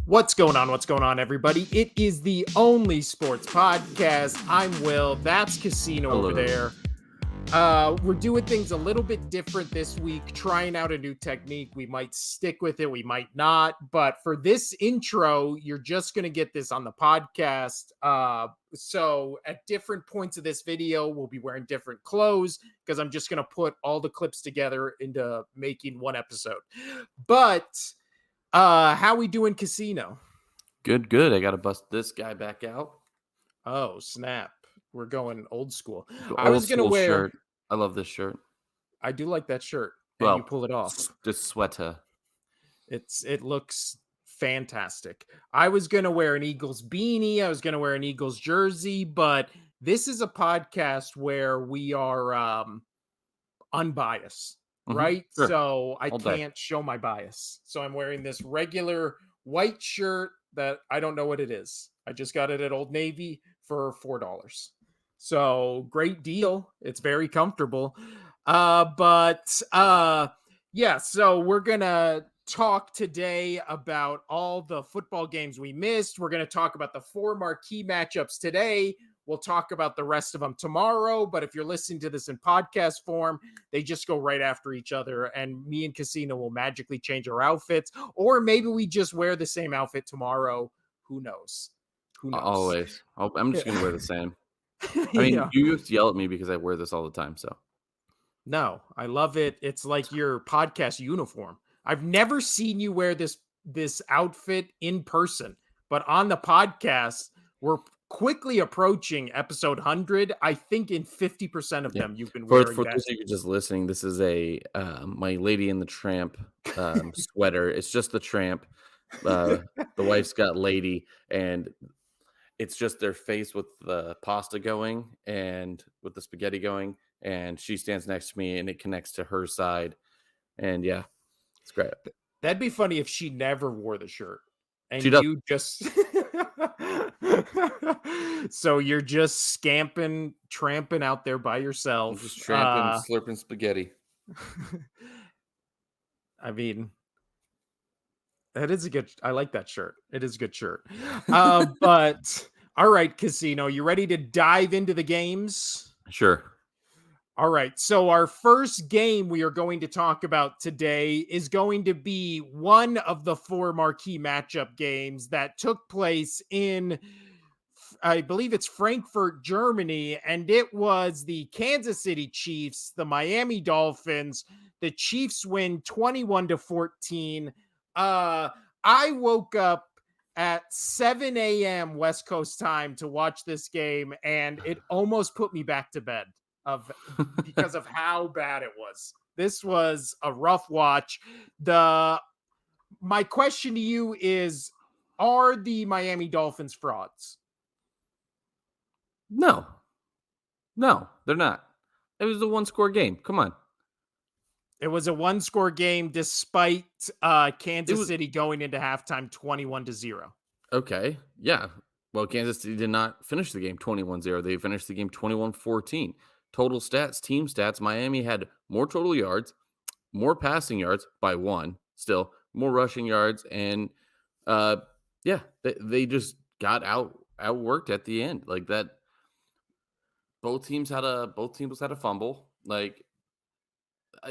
What's going on? What's going on, everybody? It is the only sports podcast. I'm Will. That's Casino Hello. over there. We're doing things a little bit different this week, trying out a new technique. We might stick with it, we might not. But for this intro, you're just going to get this on the podcast. So at different points of this video, we'll be wearing different clothes because I'm just going to put all the clips together into making one episode. But how we doing, Casino? Good. I gotta bust this guy back out. Oh, snap. We're going old school. The I was going to old wear... shirt. I love this shirt. I do like that shirt. And Well, you pull it off. This sweater. It looks fantastic. I was going to wear an Eagles beanie. I was going to wear an Eagles jersey. But this is a podcast where we are unbiased, right? Sure. So I All day. can't show my bias. So I'm wearing this regular white shirt that I don't know what it is. I just got it at Old Navy for $4. So great deal. It's very comfortable. Yeah, so we're going to talk today about all the football games we missed. We're going to talk about the 4 marquee matchups today. We'll talk about the rest of them tomorrow, but if you're listening to this in podcast form, they just go right after each other, and me and Casino will magically change our outfits, or maybe we just wear the same outfit tomorrow. Who knows? Always. I'm just going to wear the same. I mean, Yeah. You used to yell at me because I wear this all the time, so. No, I love it. It's like your podcast uniform. I've never seen you wear this outfit in person, but on the podcast, we're quickly approaching episode 100. I think in 50% of them, you've been wearing for that. those of you just listening, this is a my Lady and the Tramp sweater. It's just the Tramp. The wife's got Lady, and it's just their face with the pasta going and with the spaghetti going, and she stands next to me, and it connects to her side, and yeah, it's great. That'd be funny if she never wore the shirt, and She does. you just... So you're just tramping out there by yourself. I'm just tramping, slurping spaghetti. I mean, I like that shirt. It is a good shirt. But all right, Casino, you ready to dive into the games? Sure. All right. So our first game we are going to talk about today is going to be one of the 4 marquee matchup games that took place in, I believe it's Frankfurt, Germany, and it was the Kansas City Chiefs, the Miami Dolphins. The Chiefs win 21-14. I woke up at 7 a.m. West Coast time to watch this game, and it almost put me back to bed because of how bad it was. This was a rough watch. My question to you is, are the Miami Dolphins frauds? No, they're not. It was a 1-score game. Come on. It was a 1-score game despite Kansas City going into halftime 21-0. Okay. Yeah. Well, Kansas City did not finish the game 21-0. They finished the game 21-14. Total stats, team stats, Miami had more total yards, more passing yards by 1, still more rushing yards, and they just got outworked at the end. Like that. Both teams had a fumble. Like,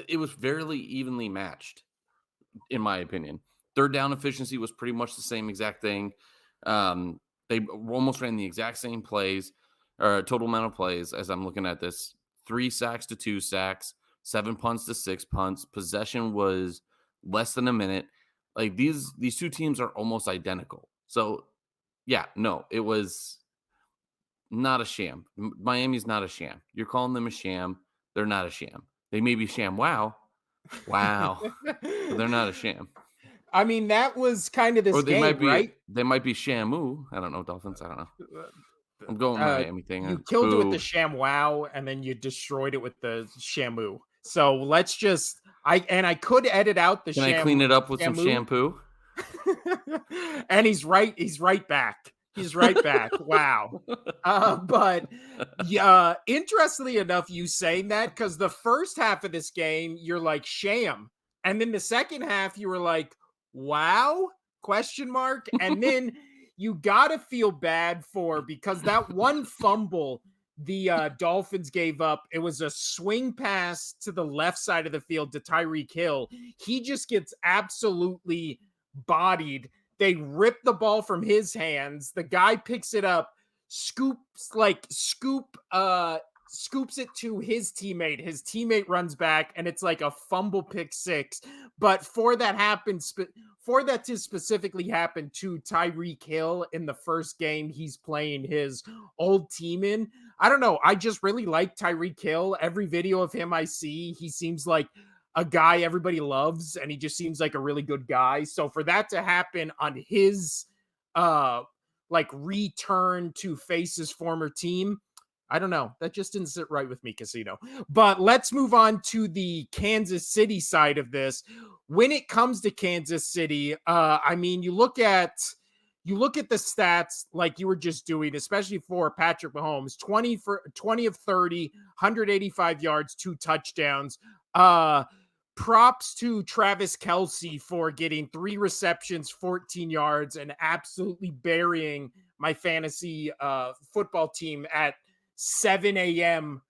it was fairly evenly matched, in my opinion. Third down efficiency was pretty much the same exact thing. They almost ran the exact same plays, or total amount of plays as I'm looking at this. 3 sacks to 2 sacks, 7 punts to 6 punts. Possession was less than a minute. Like, these 2 teams are almost identical. So, yeah, no, it was not a sham. Miami's not a sham. You're calling them a sham. They're not a sham. They may be sham wow, but they're not a sham. I mean, that was kind of this game, right? They might be shamu. I don't know, Dolphins. I don't know. I'm going Miami thing. You killed it with the sham wow, and then you destroyed it with the shamu. So let's just... I could edit out the Can I clean it up with some shampoo? And he's right back. He's right back. Wow. But yeah, interestingly enough, you saying that, because the first half of this game, you're like sham. And then the second half, you were like, wow, Question mark. And then you gotta feel bad for, because that one fumble the Dolphins gave up, it was a swing pass to the left side of the field to Tyreek Hill. He just gets absolutely bodied. They rip the ball from his hands. The guy picks it up, scoops it to his teammate. His teammate runs back, and it's like a fumble pick six. But for that to specifically happen to Tyreek Hill in the first game he's playing his old team in, I don't know. I just really like Tyreek Hill. Every video of him I see, he seems like a guy everybody loves, and he just seems like a really good guy. So for that to happen on his return to face his former team, I don't know. That just didn't sit right with me, Casino. But let's move on to the Kansas City side of this. When it comes to Kansas City, I mean, you look at the stats like you were just doing, especially for Patrick Mahomes, 20 of 30, 185 yards, 2 touchdowns. Props to Travis Kelce for getting 3 receptions, 14 yards, and absolutely burying my fantasy football team at 7 a.m.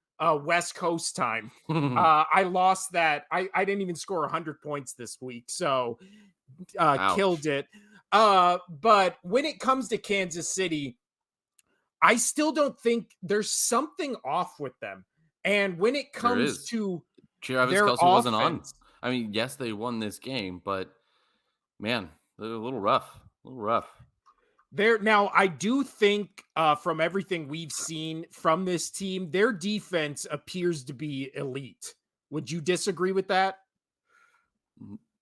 West Coast time. I lost that. I didn't even score 100 points this week, so killed it. But when it comes to Kansas City, I still don't think there's something off with them. And when it comes to Travis their Kelce wasn't on. offense, I mean, yes, they won this game, but man, they're a little rough. now, I do think from everything we've seen from this team, their defense appears to be elite. Would you disagree with that?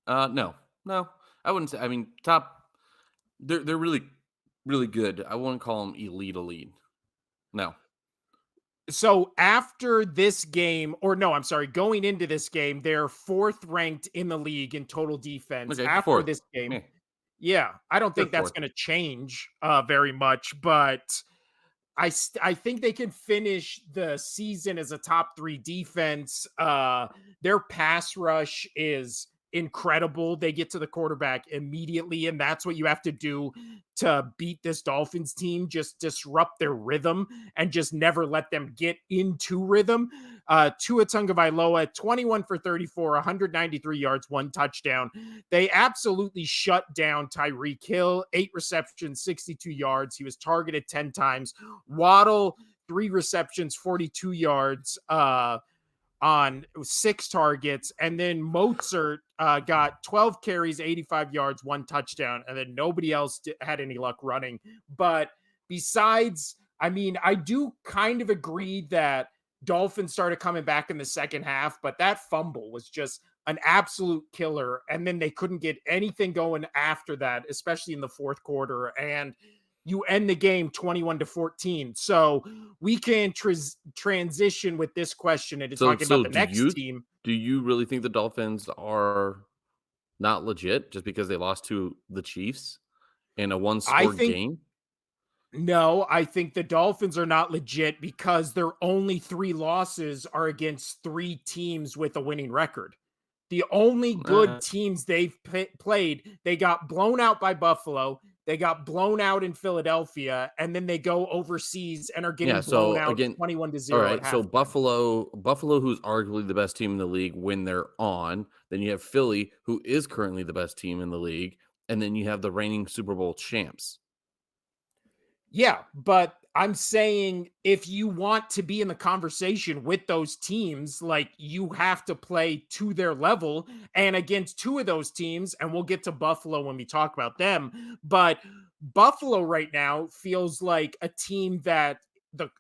No, I wouldn't say. I mean, top. They're really, really good. I wouldn't call them elite. No. So after this game, or no, I'm sorry, going into this game, they're 4th ranked in the league in total defense. Okay, After fourth. this game, Yeah. yeah, I don't think Good that's fourth. going to change very much, but I think they can finish the season as a top 3 defense. Their pass rush is incredible. They get to the quarterback immediately, and that's what you have to do to beat this Dolphins team. Just disrupt their rhythm and just never let them get into rhythm. Tua Tagovailoa, 21 for 34, 193 yards, 1 touchdown. They absolutely shut down Tyreek Hill, 8 receptions, 62 yards. He was targeted 10 times. Waddle, 3 receptions, 42 yards on 6 targets. And then Mozart got 12 carries, 85 yards, 1 touchdown. And then nobody else had any luck running. But besides, I mean, I do kind of agree that Dolphins started coming back in the second half, but that fumble was just an absolute killer. And then they couldn't get anything going after that, especially in the fourth quarter. And you end the game 21-14. So we can transition with this question into talking about the next team. Do you really think the Dolphins are not legit just because they lost to the Chiefs in a one-score game? No, I think the Dolphins are not legit because their only 3 losses are against 3 teams with a winning record. The only good teams they've played, they got blown out by Buffalo, they got blown out in Philadelphia, and then they go overseas and are getting blown out 21-0. All right, so Buffalo, who's arguably the best team in the league when they're on. Then you have Philly, who is currently the best team in the league, and then you have the reigning Super Bowl champs. Yeah, but I'm saying if you want to be in the conversation with those teams, like you have to play to their level. And against 2 of those teams, and we'll get to Buffalo when we talk about them, but Buffalo right now feels like a team that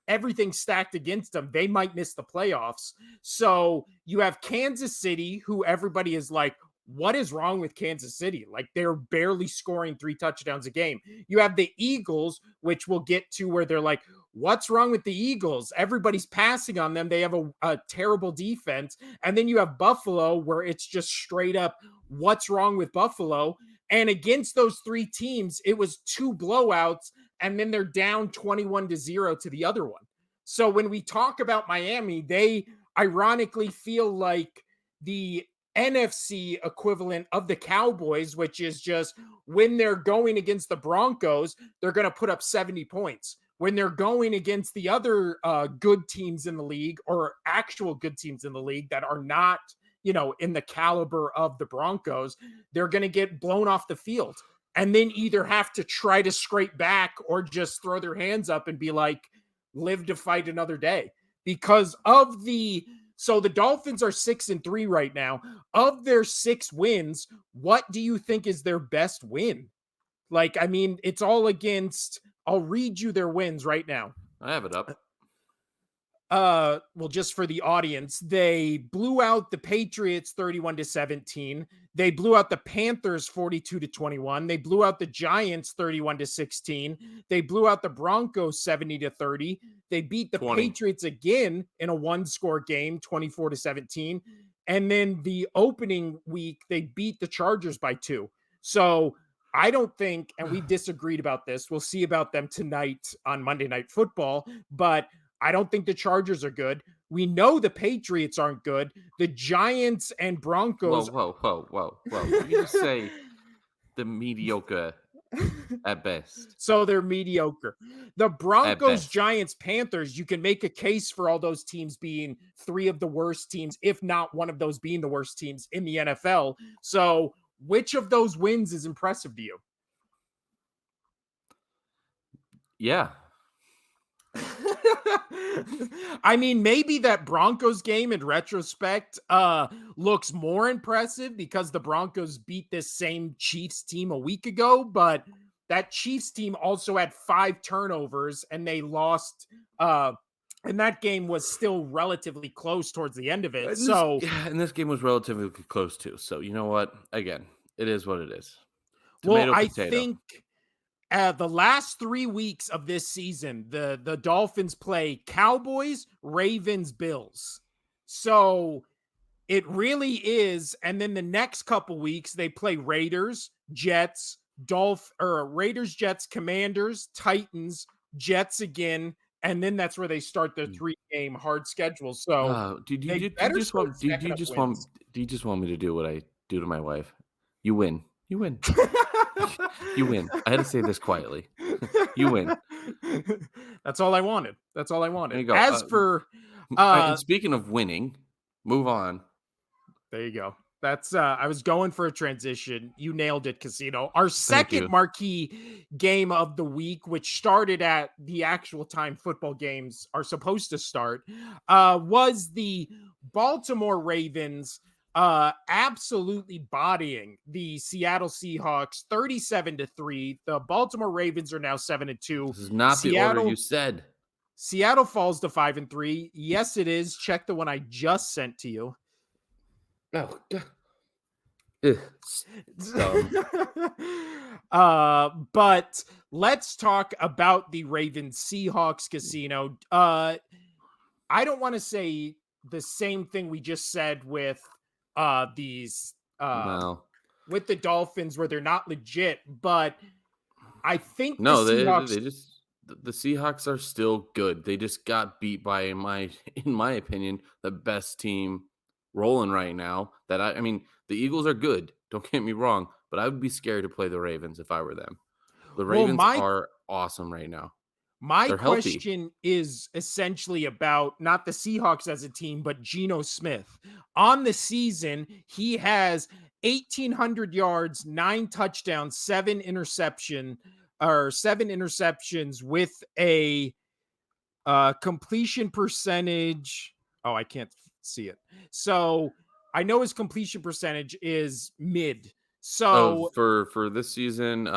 everything's stacked against them. They might miss the playoffs. So you have Kansas City, who everybody is like, what is wrong with Kansas City? Like they're barely scoring 3 touchdowns a game. You have the Eagles, which we'll get to, where they're like, what's wrong with the Eagles? Everybody's passing on them. They have a terrible defense. And then you have Buffalo, where it's just straight up, what's wrong with Buffalo? And against those 3 teams, it was 2 blowouts, and then they're down 21-0 to the other one. So when we talk about Miami, they ironically feel like the NFC equivalent of the Cowboys, which is just when they're going against the Broncos, they're going to put up 70 points. When they're going against the other good teams in the league, or actual good teams in the league that are not, in the caliber of the Broncos, they're going to get blown off the field and then either have to try to scrape back or just throw their hands up and be like, live to fight another day. Because of so the Dolphins are 6-3 right now. Of their 6 wins, what do you think is their best win? Like, I mean, it's all against, I'll read you their wins right now. I have it up. Well, just for the audience, they blew out the Patriots 31-17. They blew out the Panthers 42-21. They blew out the Giants 31-16. They blew out the Broncos 70-30. They beat the 20. Patriots again in a one-score game, 24-17. And then the opening week, they beat the Chargers by 2. So I don't think, and we disagreed about this, we'll see about them tonight on Monday Night Football, but I don't think the Chargers are good. We know the Patriots aren't good. The Giants and Broncos. Whoa. Did you just say the mediocre at best? So they're mediocre. The Broncos, Giants, Panthers, you can make a case for all those teams being 3 of the worst teams, if not one of those being the worst teams in the NFL. So which of those wins is impressive to you? Yeah. I mean, maybe that Broncos game in retrospect looks more impressive because the Broncos beat this same Chiefs team a week ago, but that Chiefs team also had 5 turnovers and they lost and that game was still relatively close towards the end of it. And this game was relatively close too. So you know what? Again, it is what it is. Tomato, I think the last 3 weeks of this season, the Dolphins play Cowboys, Ravens, Bills. So it really is. And then the next couple weeks, they play Raiders, Jets, Raiders, Jets, Commanders, Titans, Jets again. And then that's where they start their 3-game hard schedule. So do you just want me to do what I do to my wife? You win. You win. You win. I had to say this quietly. You win. That's all I wanted. That's all I wanted. There you go. As for and speaking of winning, move on. There you go. That's I was going for a transition. You nailed it, Casino. Our second marquee game of the week, which started at the actual time football games are supposed to start, was the Baltimore Ravens absolutely bodying the Seattle Seahawks 37-3. The Baltimore Ravens are now 7-2. This is not the order you said. Seattle falls to 5-3. Yes, it is. Check the one I just sent to you. Oh, but let's talk about the Ravens Seahawks, Casino. I don't want to say the same thing we just said with these with the Dolphins where they're not legit, but I think the Seahawks are still good. They just got beat by in my opinion the best team rolling right now. I mean the Eagles are good, don't get me wrong, but I would be scared to play the Ravens if I were them. The Ravens are awesome right now. My question is essentially about not the Seahawks as a team, but Geno Smith. On the season, he has 1,800 yards, 9 touchdowns, 7 interceptions with a completion percentage. Oh, I can't see it. So I know his completion percentage is mid. So for this season,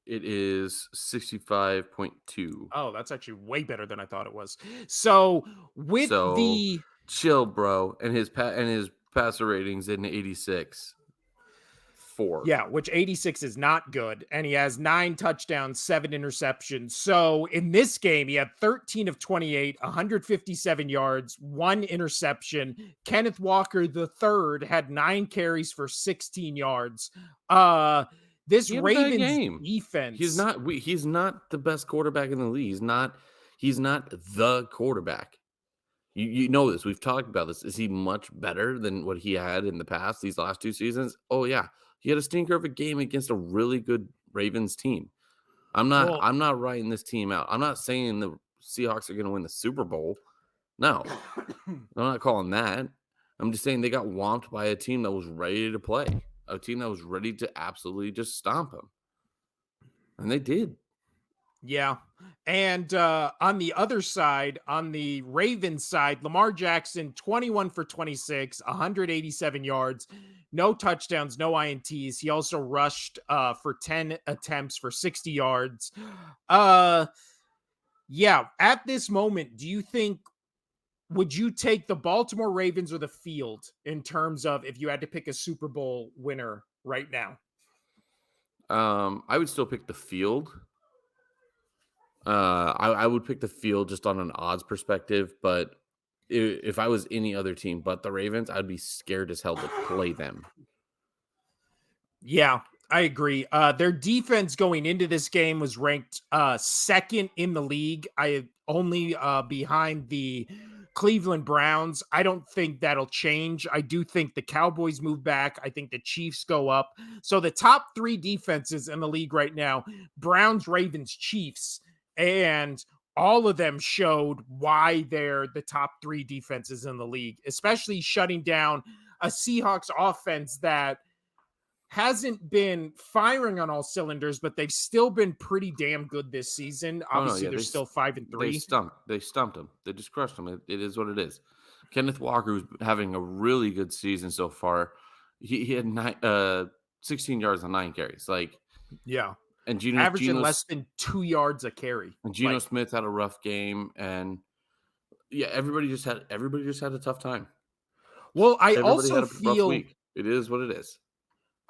it is 65.2. Oh, that's actually way better than I thought it was. So chill, bro, and his passer ratings in 86. 4. Yeah, which 86 is not good. And he has 9 touchdowns, 7 interceptions. So in this game, he had 13 of 28, 157 yards, 1 interception. Kenneth Walker III had 9 carries for 16 yards. This Ravens defense. He's not the best quarterback in the league. He's not the quarterback. You know this. We've talked about this. Is he much better than what he had in the past, these last 2 seasons? Oh, yeah. He had a stinker of a game against a really good Ravens team. Well, I'm not writing this team out. I'm not saying the Seahawks are gonna win the Super Bowl. No, I'm not calling that. I'm just saying they got whomped by a team that was ready to play, a team that was ready to absolutely just stomp them, and they did. yeah. And on the other side, on the Ravens side, Lamar Jackson, 21 for 26, 187 yards, no touchdowns, no INTs. He also rushed for 10 attempts for 60 yards. Uh, yeah, at this moment, do you think would you take the Baltimore Ravens or the field in terms of if you had to pick a Super Bowl winner right now? I would still pick the field. I would pick the field just on an odds perspective, but if I was any other team but the Ravens, I'd be scared as hell to play them. Yeah, I agree. Their defense going into this game was ranked second in the league. I only behind the Cleveland Browns. I don't think that'll change. I do think the Cowboys move back. I think the Chiefs go up. So the top three defenses in the league right now: Browns, Ravens, Chiefs, and all of them showed why they're the top three defenses in the league, especially shutting down a Seahawks offense that hasn't been firing on all cylinders, but they've still been pretty damn good this season. Oh no, Obviously, yeah, they're still 5-3. they stumped them. They just crushed them. It is what it is. Kenneth Walker was having a really good season so far. He had 16 yards on 9 carries. Like, Yeah. and Averaging less than 2 yards a carry. Geno Like, Smith had a rough game, and yeah, everybody just had a tough time. well, Everybody had a rough week. It is what it is.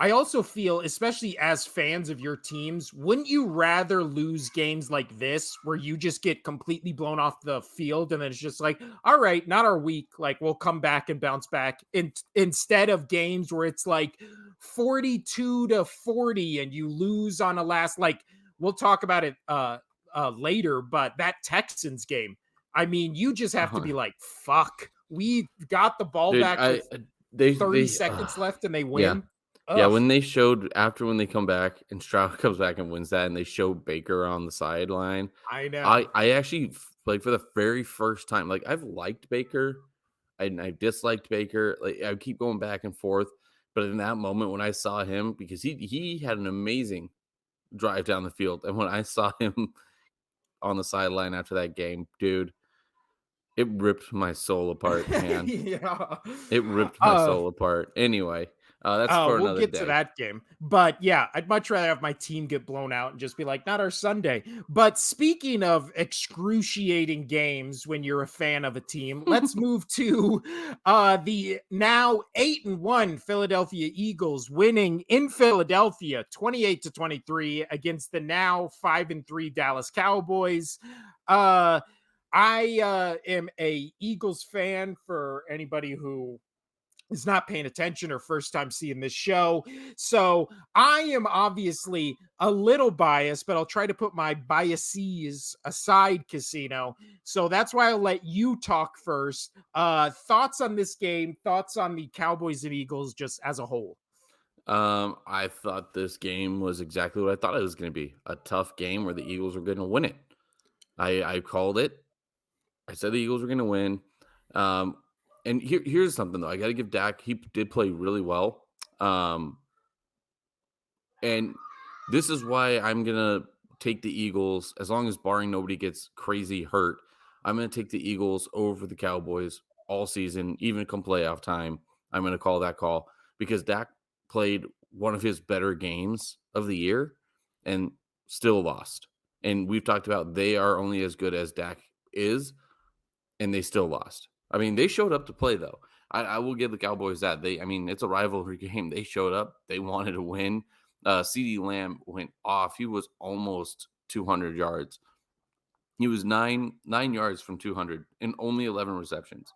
I also feel, especially as fans of your teams, wouldn't you rather lose games like this where you just get completely blown off the field and then it's just like, all right, not our week. Like we'll come back and bounce back. Instead of games where it's like 42-40 and you lose on a last, like we'll talk about it later, but that Texans game, I mean, you just have to be like, fuck, we got the ball Dude, back with they 30 seconds left and they yeah. win. Yeah, Ugh. when they showed after when they come back and Stroud comes back and wins that and they show Baker on the sideline, I know. I actually like for the very first time, like I've liked Baker and I disliked Baker. Like I keep going back and forth, but in that moment when I saw him, because he had an amazing drive down the field, and when I saw him on the sideline after that game, dude, it ripped my soul apart, man. Yeah. It ripped my Uh, soul apart. Anyway, that's for we'll another get to day. that game. But yeah, I'd much rather have my team get blown out and just be like, not our Sunday. But speaking of excruciating games when you're a fan of a team, let's move to the now 8-1 Philadelphia Eagles winning in Philadelphia 28-23 against the now 5-3 Dallas Cowboys. I am a Eagles fan for anybody who is not paying attention or first time seeing this show. So I am obviously a little biased, but I'll try to put my biases aside, Casino. So that's why I'll let you talk first. Thoughts on this game, thoughts on the Cowboys and Eagles just as a whole. I thought this game was exactly what I thought it was going to be, a tough game where the Eagles were going to win it. I called it. I said the Eagles were going to win. Um, and here's something though. I got to give Dak. He did play really well. And this is why I'm gonna take the Eagles as long as barring nobody gets crazy hurt. I'm gonna take the Eagles over the Cowboys all season, even come playoff time. I'm gonna call that call because Dak played one of his better games of the year and still lost. And we've talked about they are only as good as Dak is, and they still lost. I mean, they showed up to play though. I will give the Cowboys that. I mean, it's a rivalry game. They showed up. They wanted to win. CD Lamb went off. He was almost 200 yards. He was nine yards from 200 and only 11 receptions.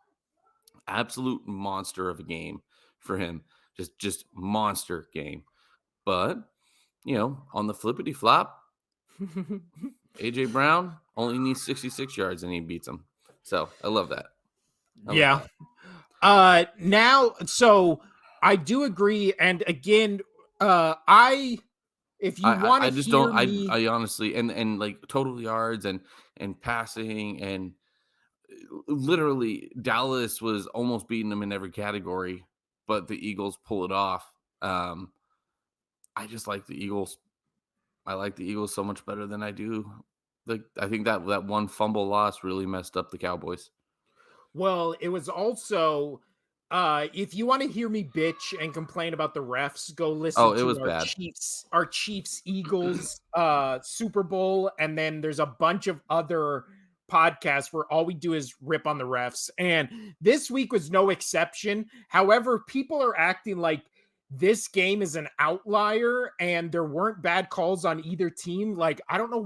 Absolute monster of a game for him. Just monster game. But on the flippity flop, AJ Brown only needs 66 yards and he beats him. So I love that. I like Yeah. that. Now, so I do agree. And again, if you want I to just hear don't. me, I honestly and like total yards and passing and literally Dallas was almost beating them in every category, but the Eagles pull it off. Um, I just like the Eagles. I like the Eagles so much better than I do. Like I think that one fumble loss really messed up the Cowboys. well, it was also, if you want to hear me bitch and complain about the refs, go Oh, listen it to was bad. Our Chiefs Eagles Super Bowl, and then there's a bunch of other podcasts where all we do is rip on the refs. And this week was no exception. However, people are acting like this game is an outlier and there weren't bad calls on either team. Like, I don't know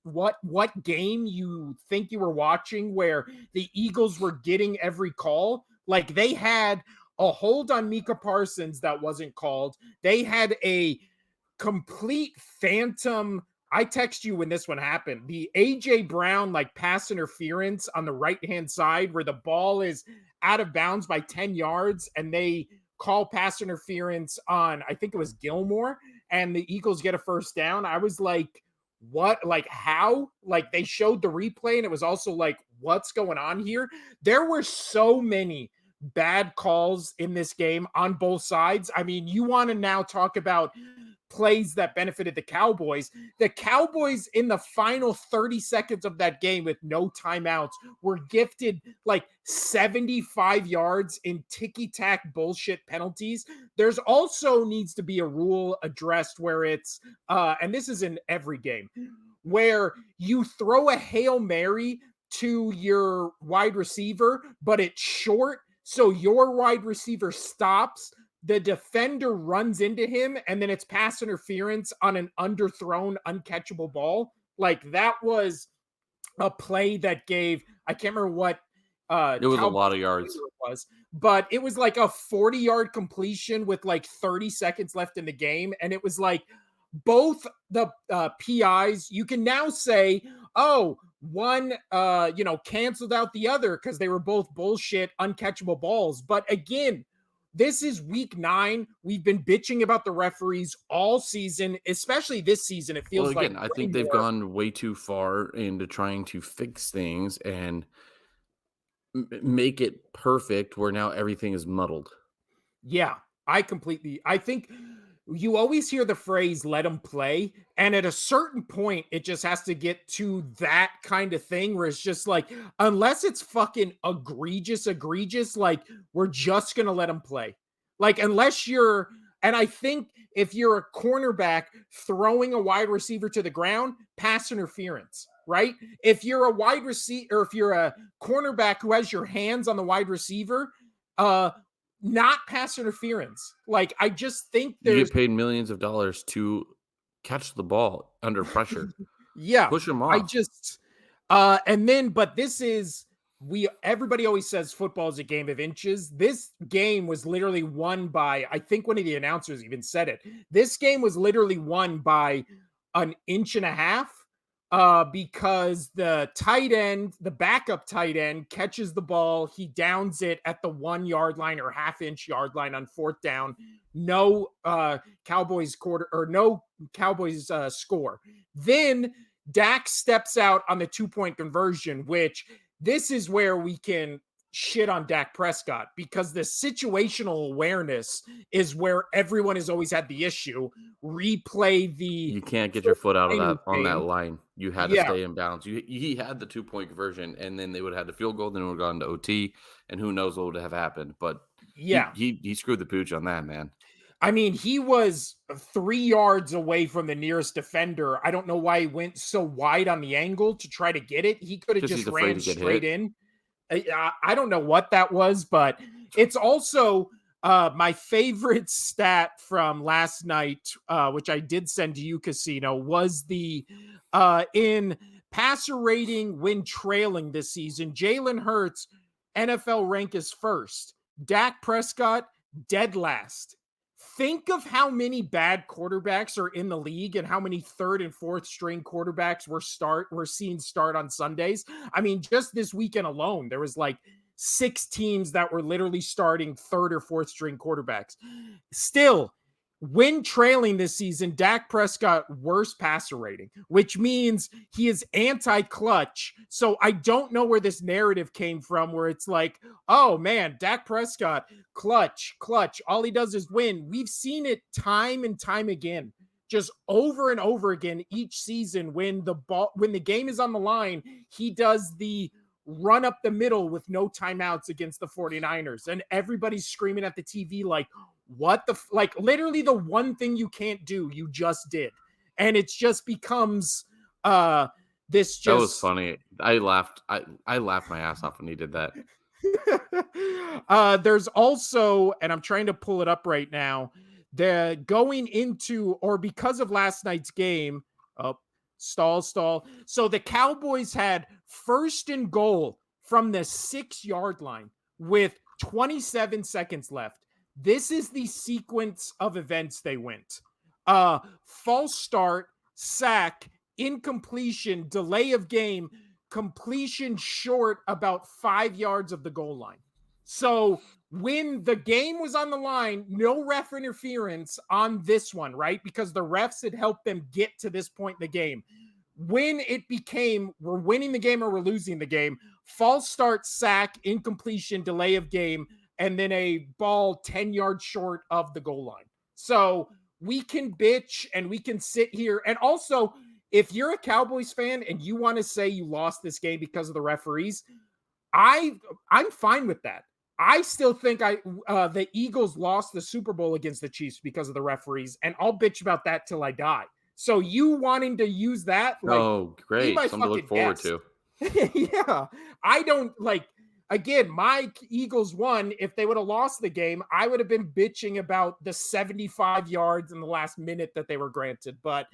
what game you think you were watching where the Eagles were getting every call. Like, they had a hold on Micah Parsons that wasn't called. They had a complete phantom. I text you when this one happened. The AJ Brown like pass interference on the right hand side where the ball is out of bounds by 10 yards and they call pass interference on, I think it was Gilmore, and the Eagles get a first down. I was like, what? Like, how? Like, they showed the replay and it was also like, what's going on here? There were so many bad calls in this game on both sides. I mean, you want to now talk about plays that benefited the Cowboys. The Cowboys in the final 30 seconds of that game with no timeouts were gifted like 75 yards in ticky-tack bullshit penalties. There's also needs to be a rule addressed where it's and this is in every game, where you throw a Hail Mary to your wide receiver, but it's short, so your wide receiver stops, the defender runs into him, and then it's pass interference on an underthrown, uncatchable ball. Like, that was a play that gave, I can't remember what It was a Cowboys lot of player yards. it was, but it was like a 40-yard completion with like 30 seconds left in the game. And it was like both the PIs, you can now say, oh, one canceled out the other because they were both bullshit, uncatchable balls. But again, this is week 9. We've been bitching about the referees all season, especially this season. It Well, feels like again, I way think they've more. gone way too far into trying to fix things and make it perfect where now everything is muddled. Yeah, I think you always hear the phrase let them play. And at a certain point, it just has to get to that kind of thing where it's just like, unless it's fucking egregious, like we're just going to let them play. Like, unless you're, and I think if you're a cornerback throwing a wide receiver to the ground, pass interference, right? If you're a wide receiver, or if you're a cornerback who has your hands on the wide receiver, uh, not pass interference. Like, I just think You there's, get paid millions of dollars to catch the ball under pressure. yeah, Push them I off. just, and then, but this is, everybody always says football is a game of inches. This game was literally won by, I think one of the announcers even said it. This game was literally won by an inch and a half, because the backup tight end catches the ball. He downs it at the 1 yard line or half-inch yard line on fourth down. No Cowboys score. Then Dak steps out on the 2-point conversion, which this is where we can shit on Dak Prescott, because the situational awareness is where everyone has always had the issue. Replay the You can't get your foot out of Niners that on that game. line. You had to Yeah, stay in bounds. He had the 2-point conversion, and then they would have had the field goal, then it would have gone to OT, and who knows what would have happened. But yeah. he screwed the pooch on that, man. I mean, he was 3 yards away from the nearest defender. I don't know why he went so wide on the angle to try to get it. He could have Because just he's afraid ran to get straight hit. in. I don't know what that was, but it's also my favorite stat from last night, which I did send to you, Casino, was the in passer rating when trailing this season. Jalen Hurts, NFL rank is first. Dak Prescott, dead last. Think of how many bad quarterbacks are in the league and how many third and fourth string quarterbacks we're seeing start on Sundays. I mean, just this weekend alone, there was like 6 teams that were literally starting third or fourth string quarterbacks. Still, when trailing this season, Dak Prescott worse passer rating, which means he is anti-clutch. So I don't know where this narrative came from where it's like, oh man, Dak Prescott, clutch, clutch. All he does is win. We've seen it time and time again, just over and over again each season when the game is on the line, he does the run up the middle with no timeouts against the 49ers. And everybody's screaming at the TV like, what the like literally the one thing you can't do, you just did. And it just becomes this just That was funny. I laughed my ass off when he did that. There's also, and I'm trying to pull it up right now, the going into or because of last night's game, stall. So the Cowboys had 1st and goal from the 6-yard line with 27 seconds left. This is the sequence of events they went. False start, sack, incompletion, delay of game, completion short about 5 yards of the goal line. So when the game was on the line, no ref interference on this one, right? Because the refs had helped them get to this point in the game. When it became we're winning the game or we're losing the game, false start, sack, incompletion, delay of game, and then a ball 10 yards short of the goal line. So we can bitch and we can sit here. And also, if you're a Cowboys fan and you want to say you lost this game because of the referees, I'm fine with that. I still think the Eagles lost the Super Bowl against the Chiefs because of the referees, and I'll bitch about that till I die. So you wanting to use that, like, oh, great, something to look forward to. Yeah, I don't like. Again, my Eagles won. If they would have lost the game, I would have been bitching about the 75 yards in the last minute that they were granted. But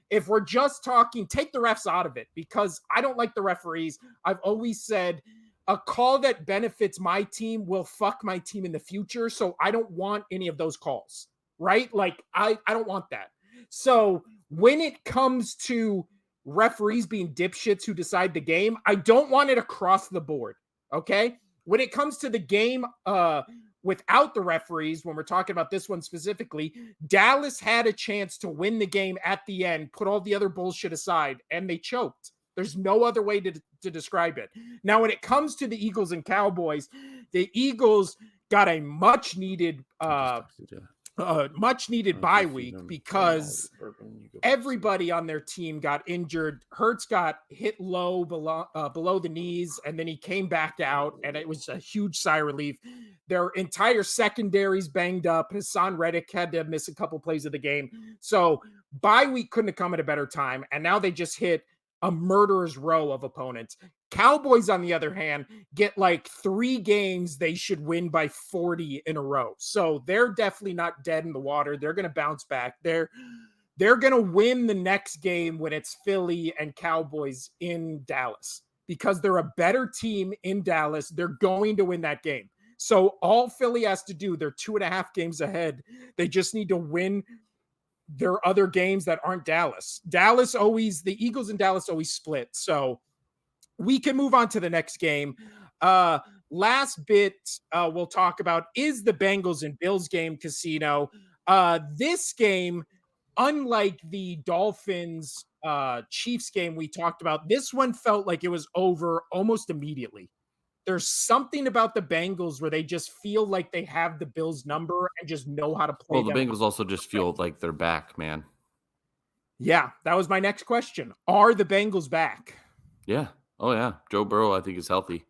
if we're just talking, take the refs out of it because I don't like the referees. I've always said a call that benefits my team will fuck my team in the future. So I don't want any of those calls, right? Like I don't want that. So when it comes to referees being dipshits who decide the game, I don't want it across the board. Okay. When it comes to the game, without the referees, when we're talking about this one specifically, Dallas had a chance to win the game at the end, put all the other bullshit aside, and they choked. There's no other way to describe it. Now, when it comes to the Eagles and Cowboys, the Eagles got a much needed bye week because everybody on their team got injured. Hurts got hit low below the knees, and then he came back out, and it was a huge sigh of relief. Their entire secondary's banged up. Hassan Reddick had to miss a couple plays of the game. So bye week couldn't have come at a better time, and now they just hit a murderer's row of opponents. Cowboys, on the other hand, get like 3 games they should win by 40 in a row. So they're definitely not dead in the water. They're going to bounce back. They're going to win the next game when it's Philly and Cowboys in Dallas because they're a better team in Dallas. They're going to win that game. So all Philly has to do, they're 2.5 games ahead. They just need to win their other games that aren't Dallas. The Eagles and Dallas always split. So we can move on to the next game. Last bit we'll talk about is the Bengals and Bills game, Casino. This game, unlike the Dolphins Chiefs game we talked about, this one felt like it was over almost immediately. There's something about the Bengals where they just feel like they have the Bills number and just know how to play. Well, the Bengals also just feel like they're back, man. Yeah, that was my next question. Are the Bengals back? Yeah. Oh, yeah. Joe Burrow, I think, is healthy.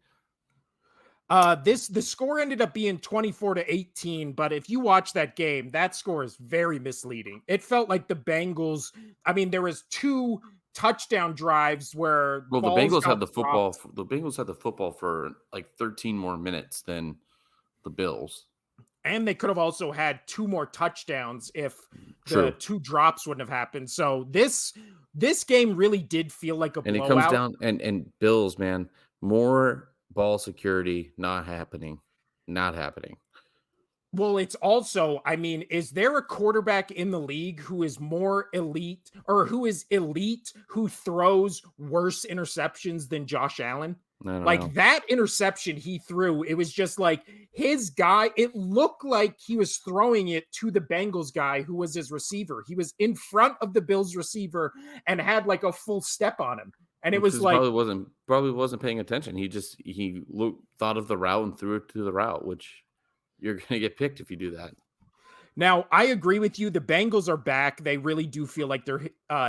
The score ended up being 24-18, but if you watch that game, that score is very misleading. It felt like the Bengals, I mean, there was 2 touchdown drives where the Bengals had the football. The Bengals had the football for like 13 more minutes than the Bills. And they could have also had 2 more touchdowns if the 2 drops wouldn't have happened. So this game really did feel like a blowout. And it comes down and Bills, man, more ball security not happening. Well, it's also, I mean, is there a quarterback in the league who is more elite or who is elite who throws worse interceptions than Josh Allen? I don't Like know. that interception he threw, it was just like his guy. It looked like he was throwing it to the Bengals guy who was his receiver. He was in front of the Bills receiver and had like a full step on him. And it was Because like, probably wasn't paying attention. He thought of the route and threw it to the route, which you're gonna get picked if you do that. now, I agree with you. The Bengals are back. They really do feel like they're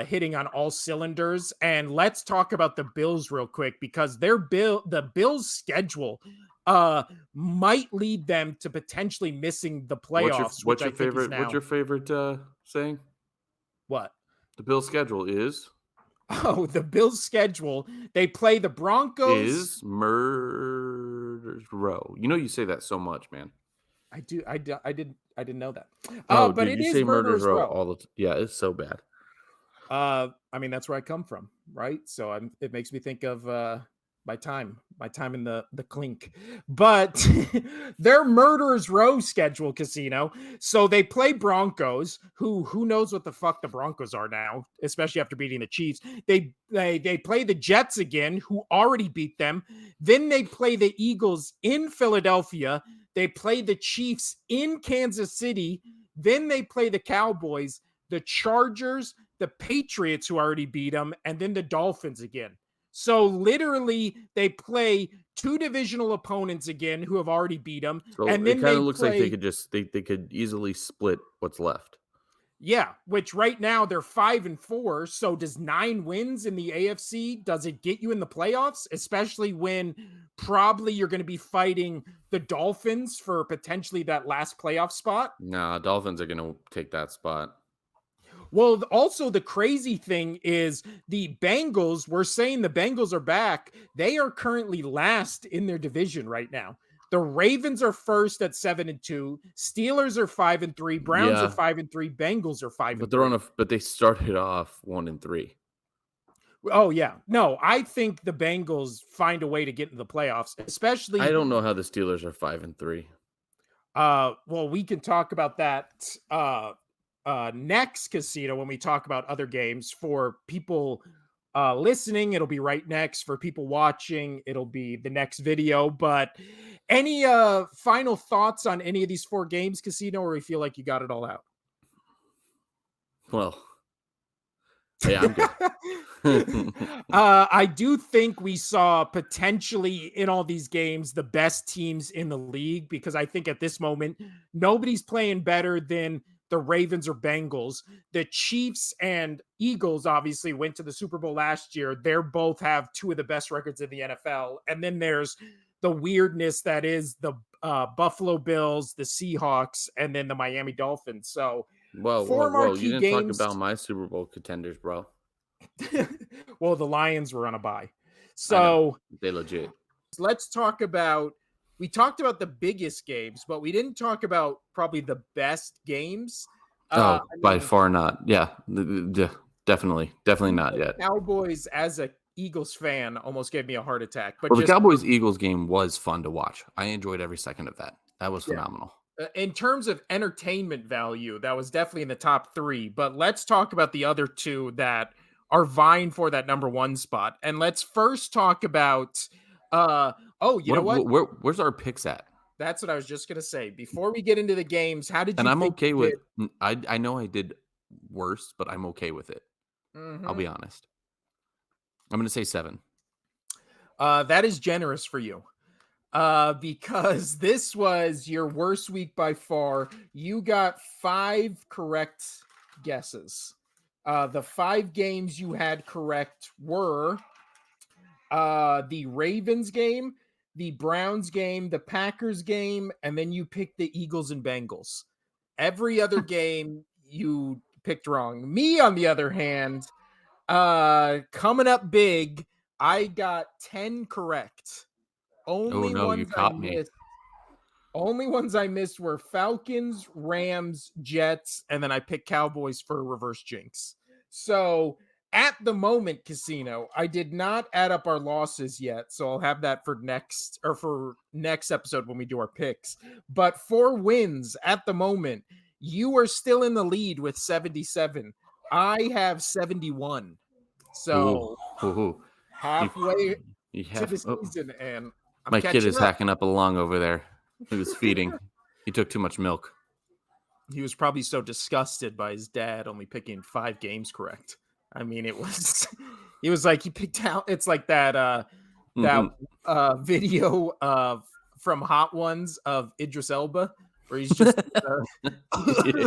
hitting on all cylinders. And let's talk about the Bills real quick because the Bills' schedule might lead them to potentially missing the playoffs, which I think is What's now your favorite saying? what? The Bills' schedule Oh, the Bills' schedule. They play the Broncos. is murder row. You know you say that so much, man. I didn't know that. Oh, But dude, it you is say murder's murderers row row. all the yeah, it's so bad. I mean, that's where I come from, right? So it makes me think of my time in the clink. But their murderers row schedule casino. So they play Broncos, who knows what the fuck the Broncos are now, especially after beating the Chiefs. They play the Jets again, who already beat them. Then they play the Eagles in Philadelphia. They play the Chiefs in Kansas City. Then they play the Cowboys, the Chargers, the Patriots, who already beat them, and then the Dolphins again. So literally, they play two divisional opponents again who have already beat them, So and it then kind they of looks like they play, could just they could easily split what's left. yeah, which right now they're 5-4. So does 9 wins in the AFC, does it get you in the playoffs? Especially when probably you're going to be fighting the Dolphins for potentially that last playoff spot. Nah, Dolphins are gonna take that spot. Well, also the crazy thing is the Bengals, we're saying the Bengals are back. They are currently last in their division right now. The Ravens are first at 7-2. Steelers are 5-3. Browns are Yeah, 5-3. Bengals are five but and they're on three. a but they started off 1-3. Oh yeah, no, I think the Bengals find a way to get into the playoffs, I especially. don't know how the Steelers are 5-3. Well, we can talk about that next casino when we talk about other games. For people listening, it'll be right next. For people watching, it'll be the next video. But any final thoughts on any of these 4 games, casino, or you feel like you got it all out? Well, yeah, I'm good. I do think we saw potentially in all these games the best teams in the league, because I think at this moment nobody's playing better than the Ravens or Bengals. The Chiefs and Eagles obviously went to the Super Bowl last year. They're both have 2 of the best records in the NFL. And then there's the weirdness that is the Buffalo Bills, the Seahawks, and then the Miami Dolphins. So Whoa, whoa, 4 whoa! You marquee didn't talk games. about my Super Bowl contenders, bro. Well, the Lions were on a bye. I know So they legit. let's talk about, we talked about the biggest games, but we didn't talk about probably the best games. Oh, I by mean, far not. Yeah, definitely not the yet. Cowboys, as a Eagles fan, almost gave me a heart attack. But Well, the just Cowboys Eagles game was fun to watch. I enjoyed every second of that. That was yeah, phenomenal. in terms of entertainment value, that was definitely in the top 3. But let's talk about the other 2 that are vying for that number 1 spot. And let's first talk about you know what? Where's our picks at? That's what I was just gonna say. Before we get into the games, how did And you I'm think okay you with. did? I know I did worse, but I'm okay with it. I'll Mhm. be honest. I'm gonna say 7. That is generous for you. Because this was your worst week by far. You got 5 correct guesses. The 5 games you had correct were the Ravens game, the Browns game, the Packers game, and then you picked the Eagles and Bengals. Every other game you picked wrong. Me, on the other hand, coming up big, I got 10 correct. Oh Only no, you ones I caught me. missed. Only ones I missed were Falcons, Rams, Jets, and then I picked Cowboys for a reverse jinx. So at the moment, casino, I did not add up our losses yet, so I'll have that for next episode when we do our picks. But 4 wins at the moment, you are still in the lead with 77. I have 71. Ooh, So ooh, ooh. You halfway to the Oh, season, and I'm my kid catching is up. hacking up a lung over there. He was feeding. He took too much milk. He was probably so disgusted by his dad only picking 5 games correct. I mean, it was he was like he picked out. It's like that Mhm. video of from Hot Ones of Idris Elba where he's just Yeah.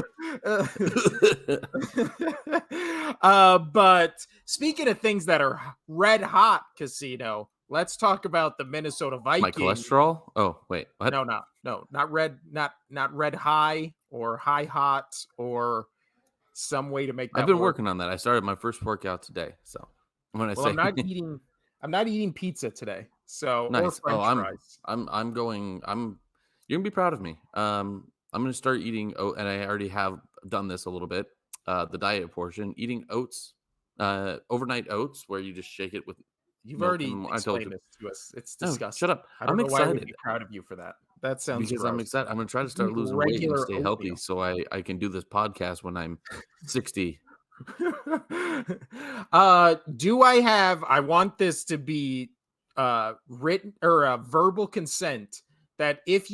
but speaking of things that are red hot, Casino, let's talk about the Minnesota My Vikings. cholesterol? Oh, wait. What? No, not red, not red high or high hot or some way to make I've that been work. working on that. I started my first workout today. So when I Well, say I'm not eating pizza today. So or nice. Oh, French fries. I'm going. You're gonna be proud of me. I'm gonna start eating oat, and I already have done this a little bit. The diet portion, eating oats, overnight oats, where you just shake it with You've milk in the already morning. I told explained you. this to us. It's No, shut disgusting. up. I don't I'm know why I would be excited proud of you for that. That sounds because I'm gross. excited. I'm gonna try to Just start eat losing weight and regular stay healthy, oatmeal. so I can do this podcast when I'm 60. Do I have I want this to be written or a verbal consent that if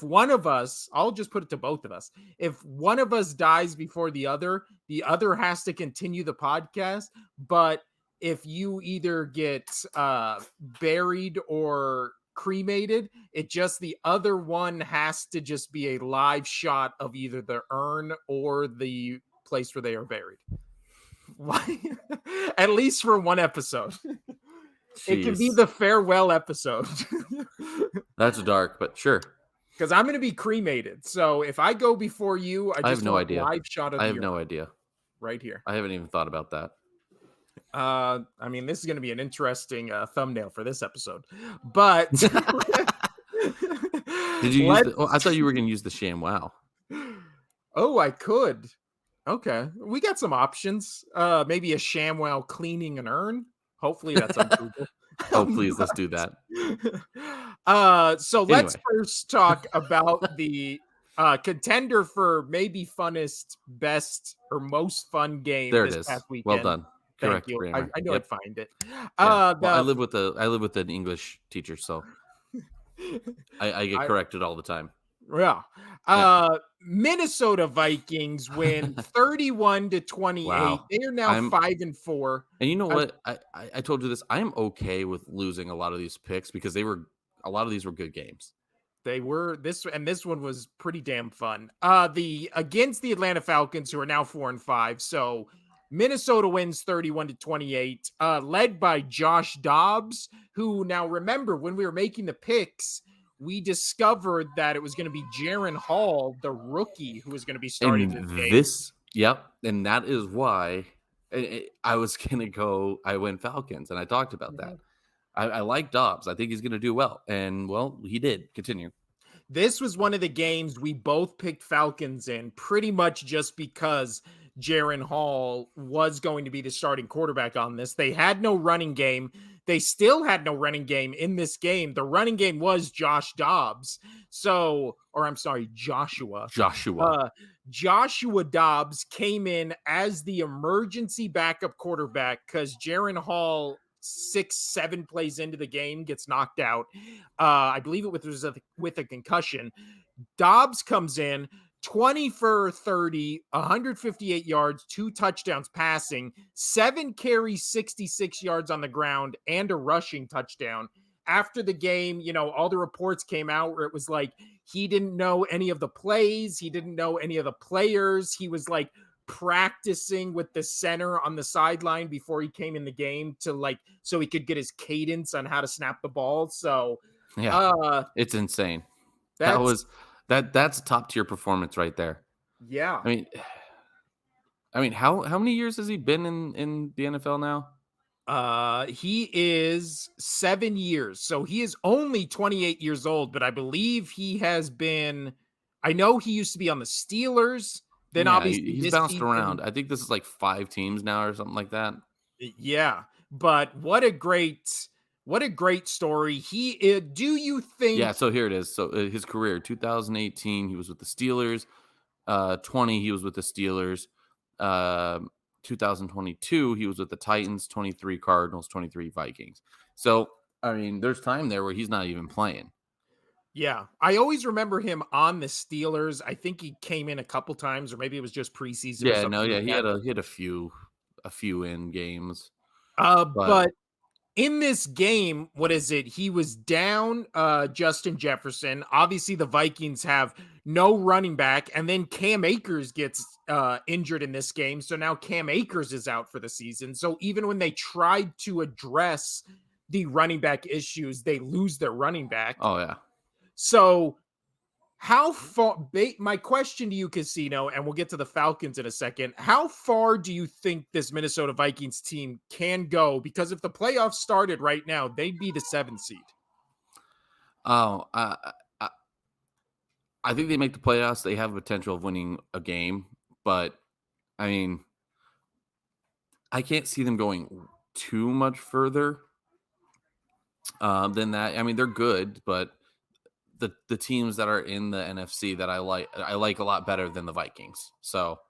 one of us, I'll just put it to both of us, if one of us dies before the other has to continue the podcast, but if you either get buried or cremated, it just the other one has to just be a live shot of either the urn or the place where they are buried. Why? At least for one episode. It can be Jeez, the farewell episode. that's dark, but sure. Because I'm going to be cremated. So if I go before you, I I have just no want a idea. live shot of I the have urn no idea. right here. I haven't even thought about that. I mean, this is going to be an interesting thumbnail for this episode. But Did you use let's. the? Oh, I thought you were going to use the ShamWow. Oh, I could. Okay, we got some options. Maybe a ShamWow cleaning an urn. Hopefully that's on Google. Oh, please, let's do that. So let's Anyway. first talk about the contender for maybe funnest, best, or most fun game There it this is. past Well weekend. done. Thank Correct you. grammar. I knew I'd Yep. find it. Yeah. Well, I The live with an English teacher, so I get I corrected all the time. yeah. Yeah. Minnesota Vikings win 31 to 28. Wow. They are now I'm 5-4. and you know I what? I told you this. I am okay with losing a lot of these picks because a lot of these were good games. They were this one was pretty damn fun. The against the Atlanta Falcons, who are now 4-5. So Minnesota wins 31 to 28, led by Josh Dobbs, who now remember when we were making the picks, we discovered that it was going to be Jaren Hall, the rookie, who was going to be starting this game. Yep, and that is why I was gonna go. I went Falcons, and I talked about that. I like Dobbs. I think he's gonna do well, and well, he did. Continue. This was one of the games we both picked Falcons in, pretty much just because Jaren Hall was going to be the starting quarterback on this. They had no running game. They still had no running game in this game. The running game was Josh Dobbs. Joshua. Joshua Dobbs came in as the emergency backup quarterback because Jaren Hall 6-7 plays into the game gets knocked out. I believe it was with a concussion. Dobbs comes in 20 for 30, 158 yards, 2 touchdowns passing, 7 carries, 66 yards on the ground, and a rushing touchdown. After the game, all the reports came out where it was like he didn't know any of the plays, he didn't know any of the players. He was like practicing with the center on the sideline before he came in the game so he could get his cadence on how to snap the ball. So Yeah, it's insane. That's a top tier performance right there. Yeah. I mean, how many years has he been in the NFL now? He is 7 years. So he is only 28 years old, but I believe he has been I know he used to be on the Steelers. Then Yeah, obviously he's this bounced season, around. I think this is like 5 teams now or something like that. yeah. But what a great story. Do you think Yeah, so here it is. So his career, 2018, he was with the Steelers. 20, he was with the Steelers. 2022, he was with the Titans, 23 Cardinals, 23 Vikings. So, I mean, there's time there where he's not even playing. Yeah, I always remember him on the Steelers. I think he came in a couple times, or maybe it was just preseason or Yeah, no, something yeah, like that. he had a few in games, but But in this game, what is it? He was down Justin Jefferson. Obviously, the Vikings have no running back, and then Cam Akers gets injured in this game. So now Cam Akers is out for the season. So even when they tried to address the running back issues, they lose their running back. oh yeah. So how far my question to you, Casino, and we'll get to the Falcons in a second. How far do you think this Minnesota Vikings team can go? Because if the playoffs started right now, they'd be the 7th seed. Oh, I think they make the playoffs. They have potential of winning a game, but I mean, I can't see them going too much further than that. I mean, they're good, but the teams that are in the NFC that I like a lot better than the Vikings. So,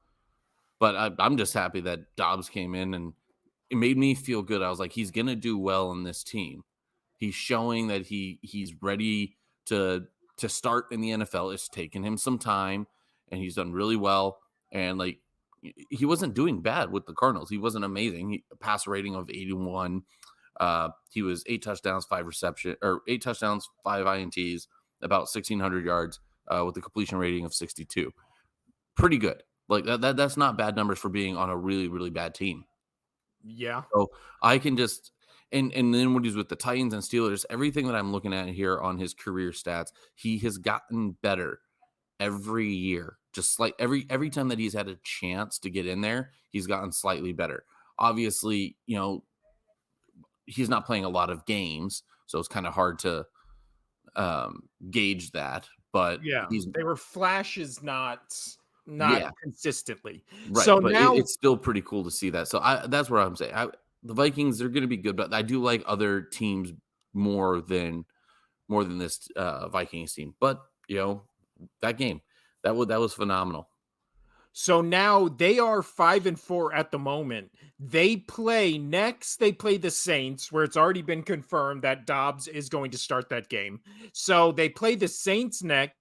but I'm just happy that Dobbs came in and it made me feel good. I was like, he's gonna do well in this team. He's showing that he's ready to start in the NFL. It's taken him some time, and he's done really well. And like he wasn't doing bad with the Cardinals. He wasn't amazing. A passer rating of 81. He was 8 touchdowns, 5 reception, or 8 touchdowns, 5 ints, about 1,600 yards, with a completion rating of 62. Pretty good. Like that's not bad numbers for being on a really, really bad team. Yeah. So I can just and then when he's with the Titans and Steelers, everything that I'm looking at here on his career stats, he has gotten better every year. Just like every time that he's had a chance to get in there, he's gotten slightly better. Obviously, he's not playing a lot of games, so it's kind of hard to gauge that. But Yeah. he's They were flashes, not yeah, consistently. right. So But now it's still pretty cool to see that. So that's what I'm saying. The Vikings, they're going to be good, but I do like other teams more than this Vikings team. But that game that was phenomenal. So now they are 5-4 at the moment. They play next. They play the Saints, where it's already been confirmed that Dobbs is going to start that game. So they play the Saints next.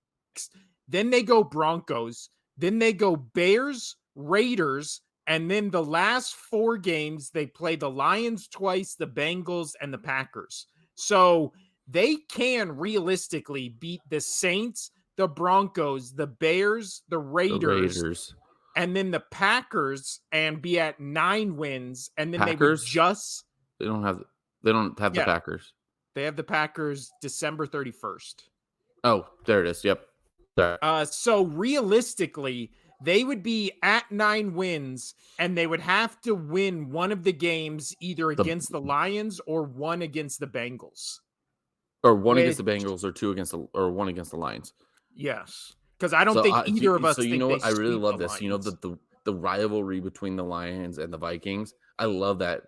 Then they go Broncos. Then they go Bears, Raiders. And then the last 4 games, they play the Lions twice, the Bengals, and the Packers. So they can realistically beat the Saints, the Broncos, the Bears, the The Raiders, Raiders, and then the Packers, and be at 9 wins, and then they would Packers, just they don't have the yeah, Packers. they have the Packers December 31st. Oh, there it is. Yep. Sorry. So realistically, they would be at 9 wins, and they would have to win one of the games either The against the Lions or one against the Bengals. or one against Which, the Bengals or two against or one against the Lions. yes, because I don't think either of us So you think know they what? I really sweep the love this. You know Lions. the rivalry between the Lions and the Vikings. I love that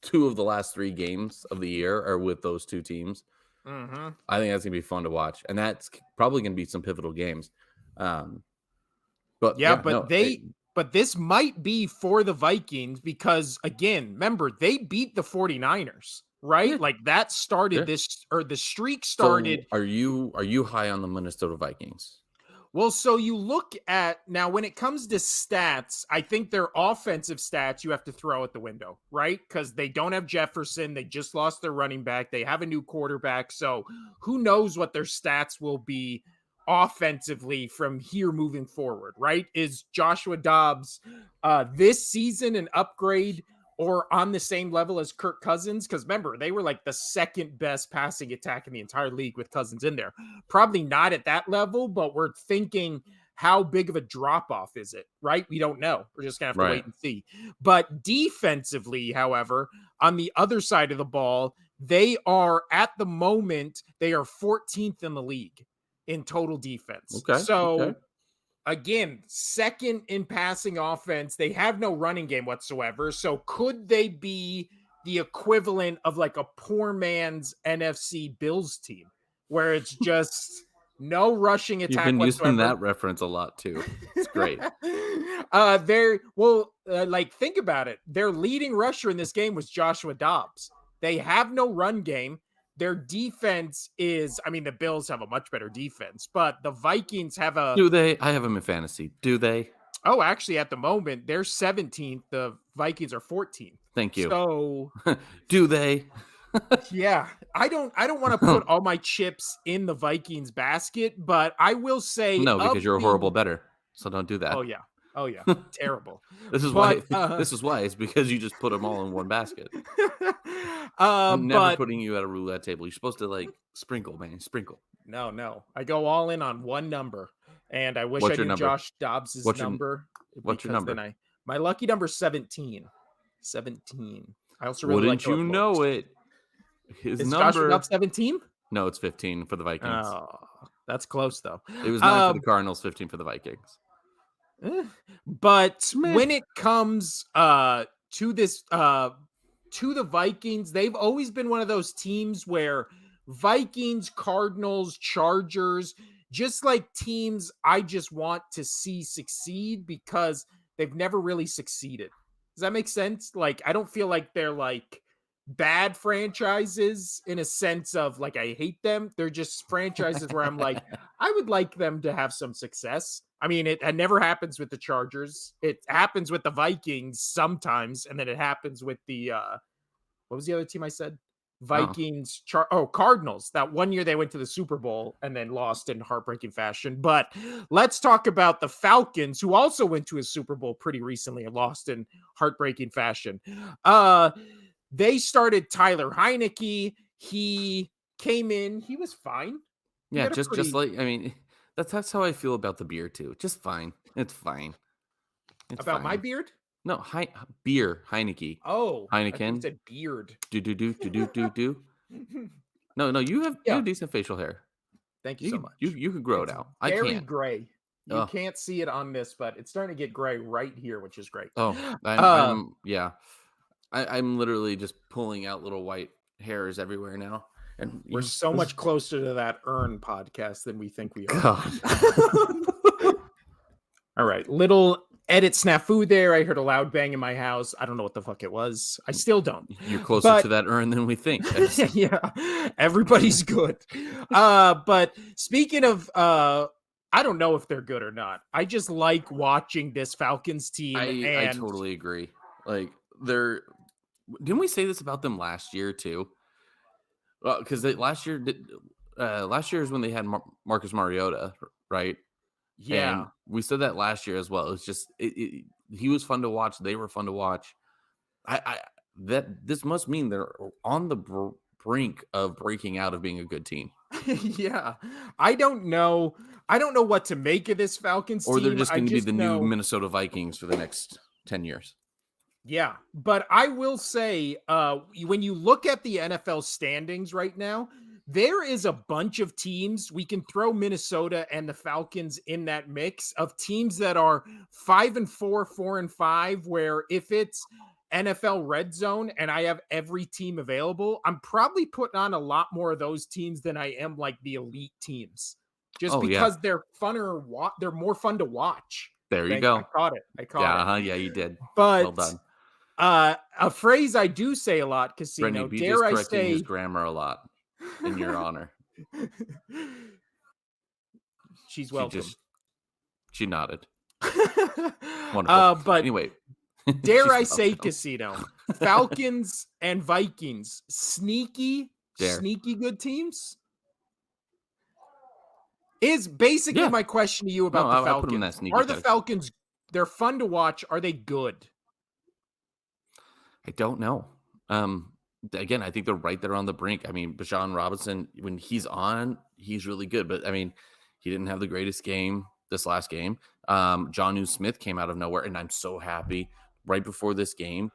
2 of the last 3 games of the year are with those 2 teams. Mm-hmm. I think that's gonna be fun to watch, and that's probably gonna be some pivotal games. Um, but Yeah, yeah, no, but this might be for the Vikings because again, remember they beat the 49ers, right? yeah, Like that started yeah. this, or the streak So started. are you high on the Minnesota Vikings? Well, so you look at now when it comes to stats, I think their offensive stats you have to throw out the window, right? Because they don't have Jefferson. They just lost their running back. They have a new quarterback. So who knows what their stats will be offensively from here moving forward, right? Is Joshua Dobbs this season an upgrade or on the same level as Kirk Cousins? Because remember, they were like the second best passing attack in the entire league with Cousins in there. Probably not at that level, but we're thinking how big of a drop off is it, right? We don't know. We're just going to have to Right. wait and see. But defensively, however, on the other side of the ball, they are at the moment, they are 14th in the league in total defense. Okay. Okay. So again, second in passing offense. They have no running game whatsoever. So could they be the equivalent of like a poor man's NFC Bills team where it's just no rushing You've attack been using whatsoever? that reference a lot too. It's great. Well, like, think about it. Their leading rusher in this game was Joshua Dobbs. They have no run game. Their defense is, I mean, the Bills have a much better defense, but the Vikings have Do they? I have them in fantasy. Do they? actually, at the moment, they're 17th. The Vikings are 14th. Thank you. So, Do they? yeah, I don't want to put all my chips in the Vikings basket, but I will say No, because of you're a horrible the better. So don't do that. Oh yeah. Oh yeah. Terrible. This is But why. This is why. It's because you just put them all in one basket. I'm never but putting you at a roulette table. You're supposed to like sprinkle, man. Sprinkle. no. I go all in on one number. And I wish I What's your knew number? Josh Dobbs's What's your number What's your because number? then my lucky number is 17. 17. I also really like Wouldn't how you it know looks. it? His Is Joshua number. Dobbs 17? No, it's 15 for the Vikings. Oh, that's close though. It was 9 for the Cardinals, 15 for the Vikings. But Meh. when it comes to this to the Vikings, they've always been one of those teams where Vikings, Cardinals, Chargers, just like teams I just want to see succeed because they've never really succeeded. Does that make sense? Like, I don't feel like they're like bad franchises in a sense of like I hate them. They're just franchises where I'm like, I would like them to have some success. I mean, it never happens with the Chargers. It happens with the Vikings sometimes, and then it happens with the what was the other team I said? Vikings, Cardinals. That one year they went to the Super Bowl and then lost in heartbreaking fashion. But let's talk about the Falcons, who also went to a Super Bowl pretty recently and lost in heartbreaking fashion. They started Tyler Heineke. He came in. He was fine. Yeah, just like I mean, that's how I feel about the beer too. Just fine. It's fine. It's about fine. my beard. No, beer Heineke. Oh, I thought you Heineken. said beard. Do. No, you have decent facial hair. Thank you so much. You could grow it out. I Very can't. gray. You can't see it on this, but it's starting to get gray right here, which is great. Oh, I'm literally just pulling out little white hairs everywhere now. And we're so much closer to that Earn podcast than we think we are. God. All right. Little edit snafu there. I heard a loud bang in my house. I don't know what the fuck it was. I still don't. You're closer to that Earn than we think. Yeah. Everybody's good. But speaking of I don't know if they're good or not. I just like watching this Falcons team. I totally agree. Like didn't we say this about them last year too? Well, because last year is when they had Marcus Mariota, right? Yeah, and we said that last year as well. It's just he was fun to watch. They were fun to watch. This must mean they're on the brink of breaking out of being a good team. Yeah, I don't know what to make of this Falcons team. Or they're just going to be the new Minnesota Vikings for the next 10 years. Yeah, but I will say, when you look at the NFL standings right now, there is a bunch of teams. We can throw Minnesota and the Falcons in that mix of teams that are 5-4, 4-5, where if it's NFL red zone and I have every team available, I'm probably putting on a lot more of those teams than I am like the elite teams, just because they're funner. They're more fun to watch. There you go. I caught it. Yeah, you did. But well done. A phrase I do say a lot, Casino. Brendan, dare I say his grammar a lot in your honor? She's welcome. She nodded. Wonderful. But anyway, dare I say, Casino, Falcons and Vikings, sneaky good teams? Is basically my question to you about the Falcons. Are the Falcons, they're fun to watch. Are they good? I don't know. Again, I think they're right there on the brink. I mean, Bijan Robinson, when he's on, he's really good. But, I mean, he didn't have the greatest game this last game. Jonnu Smith came out of nowhere, and I'm so happy. Right before this game,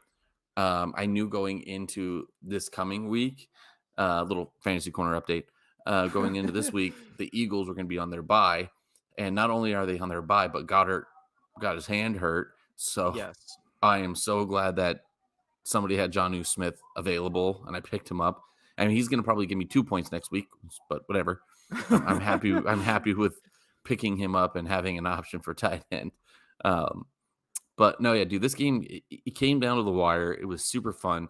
I knew going into this coming week, little fantasy corner update, going into this week, the Eagles were going to be on their bye. And not only are they on their bye, but Goddard got his hand hurt. So I am so glad that somebody had Jonnu Smith available, and I picked him up. I mean, he's going to probably give me 2 points next week, but whatever. I'm happy. I'm happy with picking him up and having an option for tight end. But no, yeah, dude, this game it came down to the wire. It was super fun.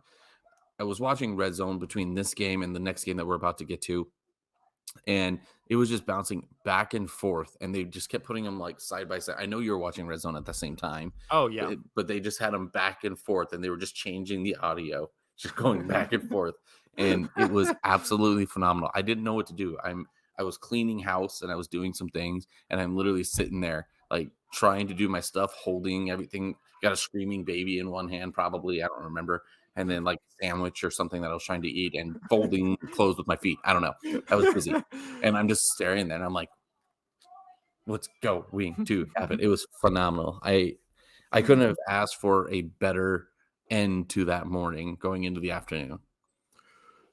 I was watching Red Zone between this game and the next game that we're about to get to, and it was just bouncing back and forth, and they just kept putting them like side by side. I know you were watching Red Zone at the same time, Oh yeah. but they just had them back and forth, and they were just changing the audio, just going back and forth, and it was absolutely phenomenal. I didn't know what to do. I was cleaning house and I was doing some things, and I'm literally sitting there like trying to do my stuff, holding everything. Got a screaming baby in one hand, probably, I don't remember, and then like a sandwich or something that I was trying to eat, and folding clothes with my feet. I don't know. I was busy. And I'm just staring there and I'm like, what's going to happen? It was phenomenal. I couldn't have asked for a better end to that morning going into the afternoon.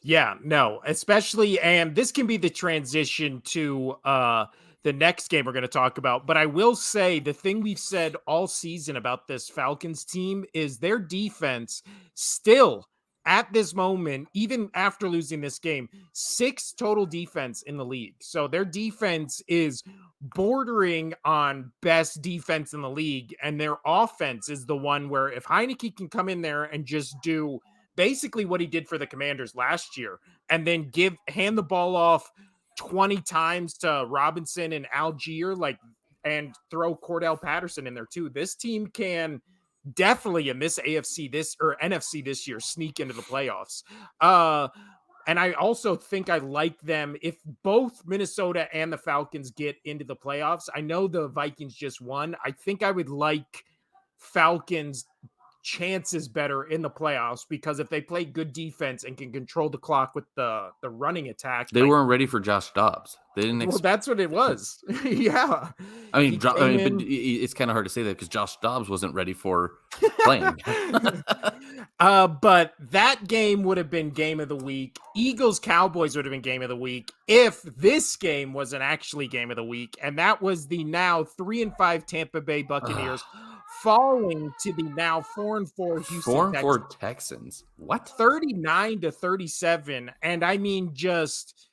Yeah, no, especially, and this can be the transition to the next game we're going to talk about. But I will say the thing we've said all season about this Falcons team is their defense still at this moment, even after losing this game, 6 total defense in the league. So their defense is bordering on best defense in the league, and their offense is the one where if Heineke can come in there and just do basically what he did for the Commanders last year, and then hand the ball off 20 times to Robinson and Algier, and throw Cordell Patterson in there too. This team can definitely in this AFC this or NFC this year sneak into the playoffs. And I also think I like them if both Minnesota and the Falcons get into the playoffs. I know the Vikings just won. I think I would like Falcons chances better in the playoffs because if they play good defense and can control the clock with the running attack, they weren't ready for Josh Dobbs. They didn't. Well, that's what it was. Yeah, I mean, but it's kind of hard to say that because Josh Dobbs wasn't ready for playing. But that game would have been game of the week. Eagles Cowboys would have been game of the week if this game wasn't actually game of the week, and that was the now 3-5 Tampa Bay Buccaneers falling to the now 4-4 Houston 4-4 Texans. What? 39-37. And I mean, just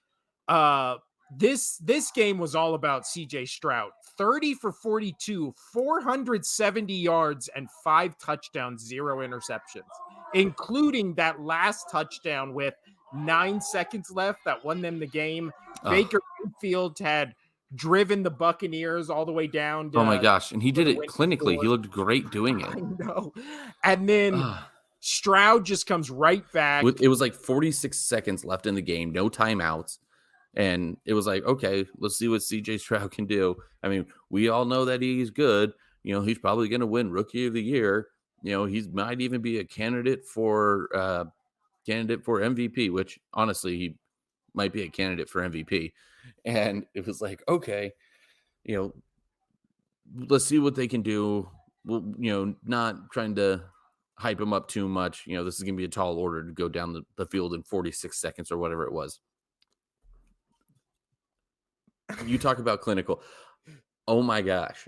this game was all about CJ Stroud. 30 for 42, 470 yards and 5 touchdowns, 0 interceptions, including that last touchdown with 9 seconds left that won them the game. Baker Mayfield had driven the Buccaneers all the way down to, oh my gosh, and he did it clinically. He looked great doing it. I know. And then Stroud just comes right back. It was like 46 seconds left in the game, no timeouts. And it was like, okay, let's see what CJ Stroud can do. I mean, we all know that he's good. You know, he's probably going to win Rookie of the Year. You know, he might even be a candidate for MVP, which honestly, he might be a candidate for MVP. And it was like, okay, you know, let's see what they can do. Well, you know, not trying to hype him up too much. You know, this is going to be a tall order to go down the field in 46 seconds or whatever it was. You talk about clinical. Oh my gosh.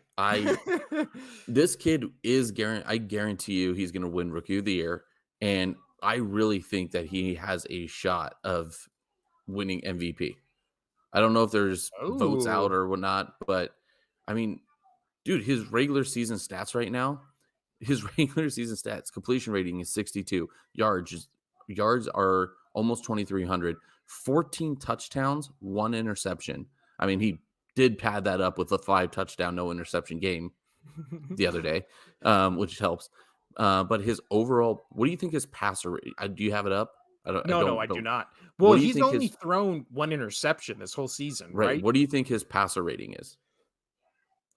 This kid is I guarantee you he's going to win Rookie of the Year. And I really think that he has a shot of winning MVP. I don't know if there's votes out or whatnot, but I mean, dude, his regular season stats right now, completion rating is 62. Yards are almost 2,300. 14 touchdowns, 1 interception. I mean, he did pad that up with a 5 touchdown, no interception game the other day, which helps. But his overall, what do you think his passer rate? Do you have it up? I do not. Well, he's only thrown 1 interception this whole season, right? What do you think his passer rating is?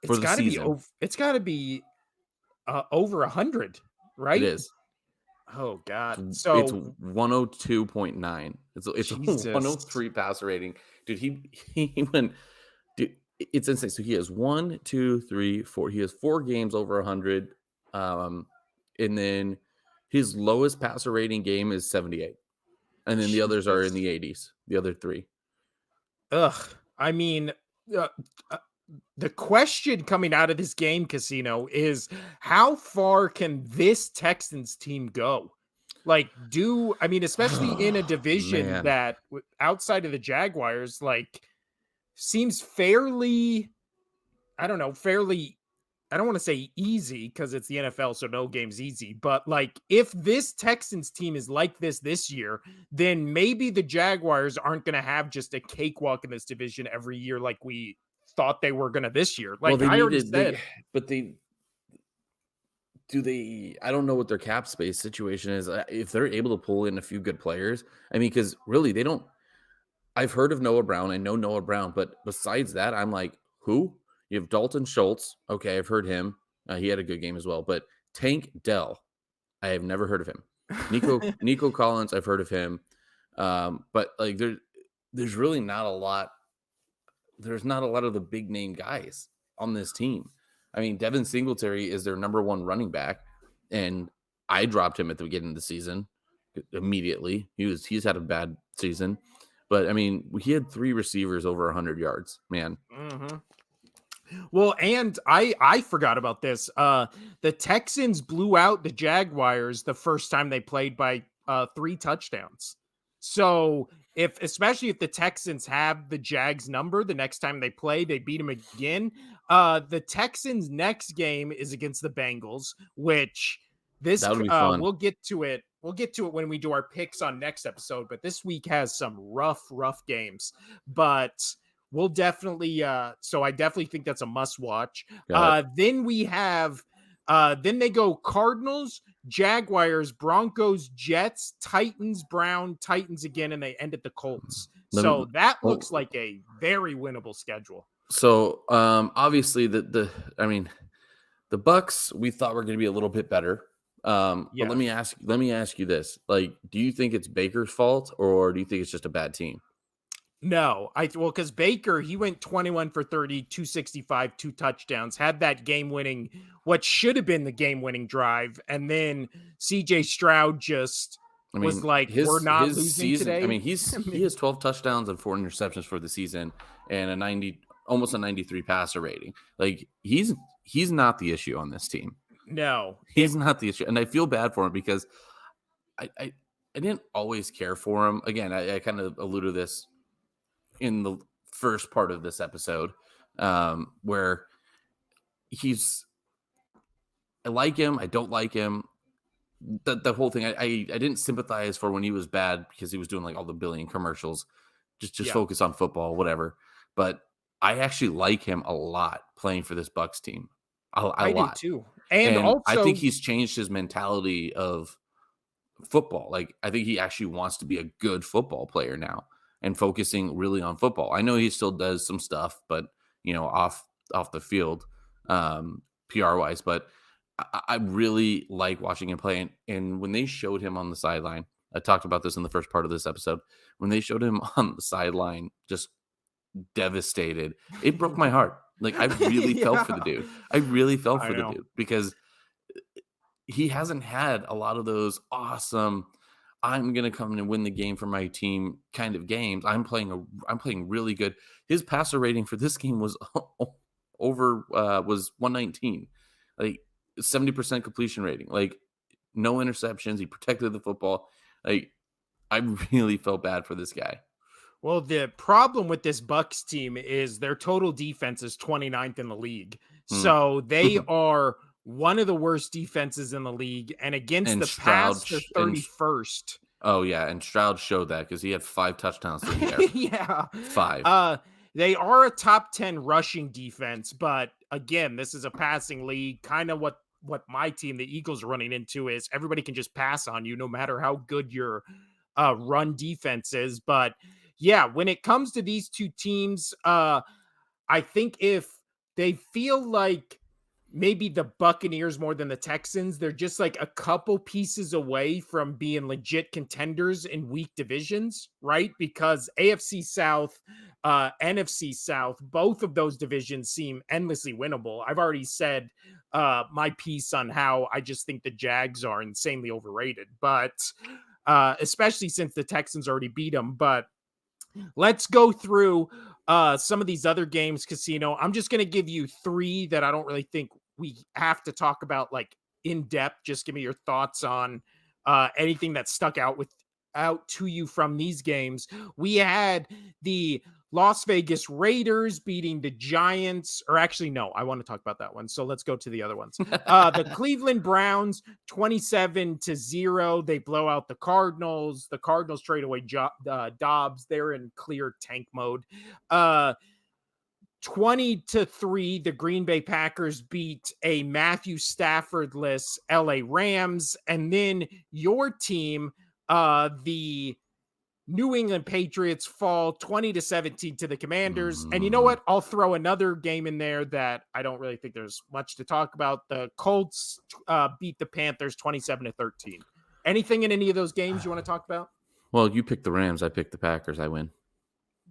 It's got to be over 100, right? It is. Oh God! So it's 102.9. It's a 103 passer rating, dude. He went, dude. It's insane. So he has 1, 2, 3, 4. He has 4 games over 100. And then his lowest passer rating game is 78, and then the others are in the 80s. The other 3. I mean, the question coming out of this game, Casino, is how far can this Texans team go? Like, especially in a division that outside of the Jaguars, like, seems fairly I don't want to say easy because it's the NFL, so no game's easy. But like, if this Texans team is like this year, then maybe the Jaguars aren't going to have just a cakewalk in this division every year like we thought they were going to this year. Well, Like they I already needed said, but they I don't know what their cap space situation is. If they're able to pull in a few good players, I mean, because really they don't. I've heard of Noah Brown. I know Noah Brown, but besides that, I'm like, who? You have Dalton Schultz. Okay, I've heard him. He had a good game as well. But Tank Dell, I have never heard of him. Nico Collins, I've heard of him. But like there's really not a lot. There's not a lot of the big name guys on this team. I mean, Devin Singletary is their number one running back, and I dropped him at the beginning of the season immediately. He's had a bad season, but I mean, he had 3 receivers over 100 yards. Man, mhm. Well, and I forgot about this. The Texans blew out the Jaguars the first time they played by 3 touchdowns. So, if especially if the Texans have the Jags number the next time they play, they beat them again. The Texans next game is against the Bengals, which that would be fun. we'll get to it. We'll get to it when we do our picks on next episode, but this week has some rough games. But we'll definitely so I definitely think that's a must watch. Got it. Then we have then they go Cardinals, Jaguars, Broncos, Jets, Titans, Brown, Titans again, and they end at the Colts. Let me, So that well, looks like a very winnable schedule. so obviously I mean the Bucs we thought were going to be a little bit better. But Yeah. let me ask you this: like, do you think it's Baker's fault, or do you think it's just a bad team? No, well, because Baker, he went 21 for 30, 265, 2 touchdowns, had that game winning, what should have been the game winning drive. And then CJ Stroud just I was mean, like, we're not his losing season. I today. mean, he has 12 touchdowns and 4 interceptions for the season, and a 90, almost a 93 passer rating. Like he's not the issue on this team. No, He's not the issue, and I feel bad for him because I didn't always care for him. Again, I kind of alluded to this in the first part of this episode, where I like him, I don't like him. The whole thing, I didn't sympathize for when he was bad because he was doing like all the billion commercials. Just yeah, focus on football, whatever. But I actually like him a lot playing for this Bucks team, a I do lot. too. And And I think also, he's changed his mentality of football. Like, I think he actually wants to be a good football player now and focusing really on football. I know he still does some stuff, but off the field, PR wise. But I really like watching him play. And when they showed him on the sideline, I talked about this in the first part of this episode. When they showed him on the sideline, just devastated, it broke my heart. Like, I really felt for the yeah, dude. I really felt I for the know. dude because he hasn't had a lot of those awesome I'm going to come in and win the game for my team kind of games. I'm playing really good. His passer rating for this game was was 119. Like 70% completion rating. Like no interceptions, he protected the football. Like I really felt bad for this guy. Well, the problem with this Bucks team is their total defense is 29th in the league. Hmm. So they are one of the worst defenses in the league. And against and the Stroud pass, they're and 31st. Oh yeah, and Stroud showed that because he had 5 touchdowns through the air. Yeah. 5. They are a top 10 rushing defense, but again, this is a passing league. Kind of what my team, the Eagles, are running into is everybody can just pass on you no matter how good your run defense is. But yeah, when it comes to these two teams, I think if they feel like maybe the Buccaneers more than the Texans, they're just like a couple pieces away from being legit contenders in weak divisions, right? Because AFC South, NFC South, both of those divisions seem endlessly winnable. I've already said my piece on how I just think the Jags are insanely overrated, but especially since the Texans already beat them. But let's go through some of these other games, Casino. I'm just going to give you 3 that I don't really think we have to talk about like in depth. Just give me your thoughts on anything that stuck out to you from these games. We had the Las Vegas Raiders beating the Giants, or actually, no, I want to talk about that one. So let's go to the other ones. The Cleveland Browns, 27-0. They blow out the Cardinals. The Cardinals trade away Dobbs. They're in clear tank mode. 20-3, the Green Bay Packers beat a Matthew Stafford-less LA Rams. And then your team, the New England Patriots, fall 20-17 to the Commanders. And you know what? I'll throw another game in there that I don't really think there's much to talk about. The Colts beat the Panthers 27-13. Anything in any of those games you want to talk about? Well, you picked the Rams. I picked the Packers. I win.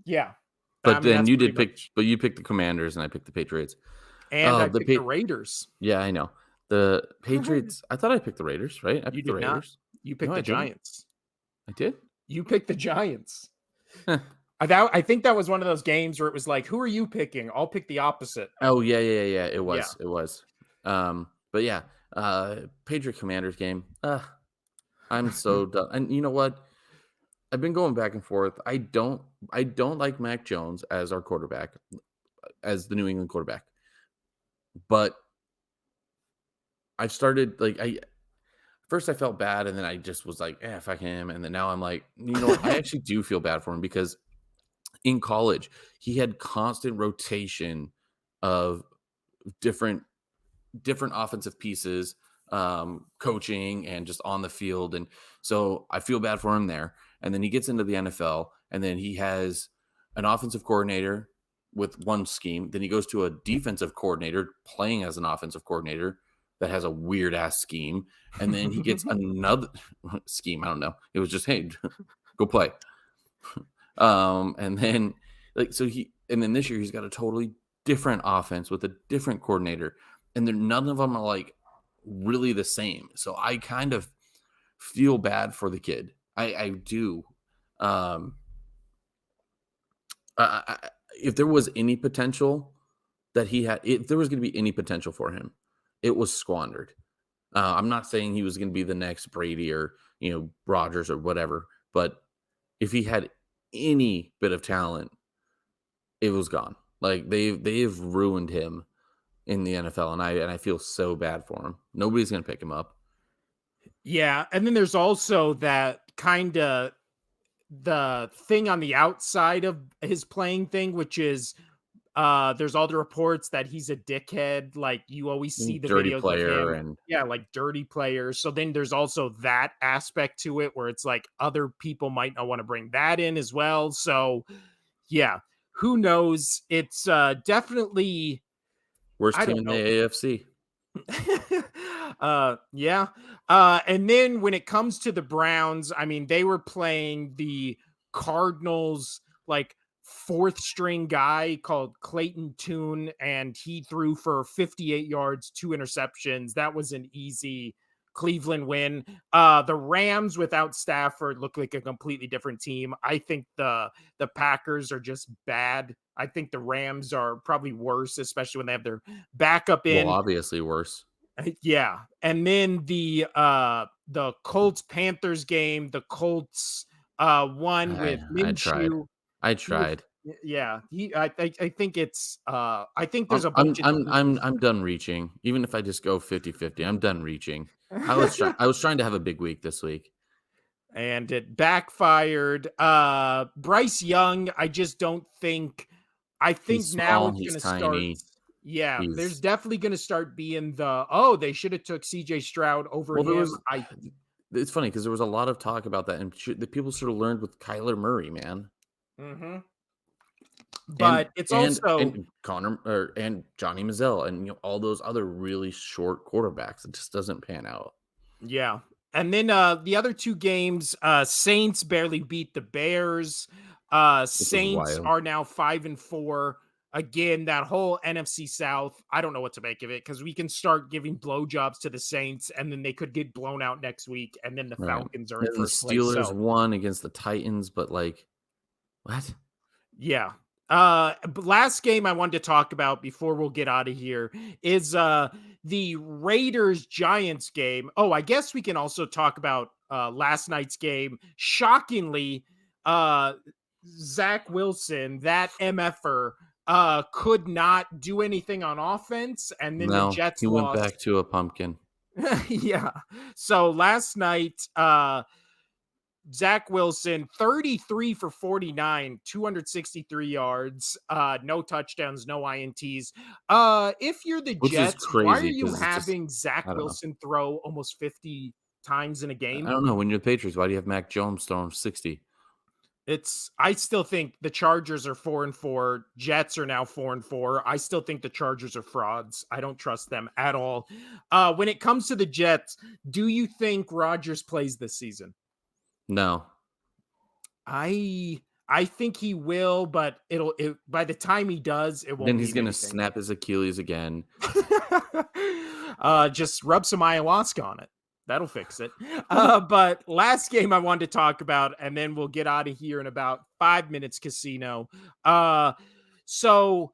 Yeah. But then you did pick, but you picked the Commanders and I picked the Patriots. And I picked the Raiders. Yeah, I know. The Patriots, I thought I picked the Raiders, right? I picked the Raiders. Not. You picked the Giants. I did? You picked the Giants. I think that was one of those games where it was like, who are you picking? I'll pick the opposite. Oh, yeah. It was. But yeah, Patriot Commanders game. I'm so done. And you know what? I've been going back and forth. I don't like Mac Jones as our quarterback, as the New England quarterback. But I've started first I felt bad, and then I just was like, fuck him. And then now I'm like, I actually do feel bad for him because in college he had constant rotation of different offensive pieces, coaching and just on the field. And so I feel bad for him there. And then he gets into the NFL, and then he has an offensive coordinator with one scheme. Then he goes to a defensive coordinator playing as an offensive coordinator that has a weird ass scheme. And then he gets another scheme. I don't know. It was just, hey, go play. And then and then this year he's got a totally different offense with a different coordinator. And none of them are really the same. So I kind of feel bad for the kid. I do. If there was any potential that he had, if there was going to be any potential for him, it was squandered. I'm not saying he was going to be the next Brady or, Rodgers or whatever, but if he had any bit of talent, it was gone. They've ruined him in the NFL, and I feel so bad for him. Nobody's going to pick him up. Yeah, and then there's also that kind of the thing on the outside of his playing thing, which is there's all the reports that he's a dickhead. Like you always see the dirty videos player of him. Like dirty players. So then there's also that aspect to it where it's like other people might not want to bring that in as well. So yeah, who knows? It's definitely worst team in the AFC. Yeah. And then when it comes to the Browns, I mean, they were playing the Cardinals, fourth string guy called Clayton Tune, and he threw for 58 yards, 2 interceptions. That was an easy Cleveland win. The Rams without Stafford look like a completely different team. I think the Packers are just bad. I think the Rams are probably worse, especially when they have their backup in. Well, obviously worse. Yeah. And then the Colts Panthers game, the Colts won with Minshew. I tried. Yeah. I think it's I think there's a bunch I'm done reaching. Even if I just go 50-50, I'm done reaching. I was trying to have a big week this week. And it backfired. Bryce Young, I just don't think he's now small, it's going to tiny. start. Yeah, there's definitely going to start being they should have took CJ Stroud over him. It's funny because there was a lot of talk about that, and the people sort of learned with Kyler Murray, man. Mm-hmm. But it's also Connor and Johnny Manziel and all those other really short quarterbacks. It just doesn't pan out. Yeah. And then the other two games, Saints barely beat the Bears. Saints are now 5-4. Again, that whole NFC South, I don't know what to make of it because we can start giving blowjobs to the Saints and then they could get blown out next week. And then the Falcons are in first place. The Steelers won against the Titans, but what? Yeah. But last game I wanted to talk about before we'll get out of here is the Raiders Giants game. Oh, I guess we can also talk about last night's game. Shockingly, Zach Wilson, that MFer, could not do anything on offense, and then the No, Jets he went lost. back to a pumpkin. Yeah. So last night, Zach Wilson, 33 for 49, 263 yards, no touchdowns, no INTs. If you're the Which is Jets, why are crazy you because it's just having Zach I don't know. Wilson throw almost 50 times in a I game? don't know. When you're the Patriots, why do you have Mac Jones throwing 60? I still think the Chargers are 4-4. Jets are now 4-4. I still think the Chargers are frauds. I don't trust them at all. When it comes to the Jets, do you think Rodgers plays this season? No. I think he will, but by the time he does, it won't Then he's mean gonna anything. snap his Achilles again. Just rub some ayahuasca on it. That'll fix it. But last game I wanted to talk about, and then we'll get out of here in about 5 minutes, Casino. So,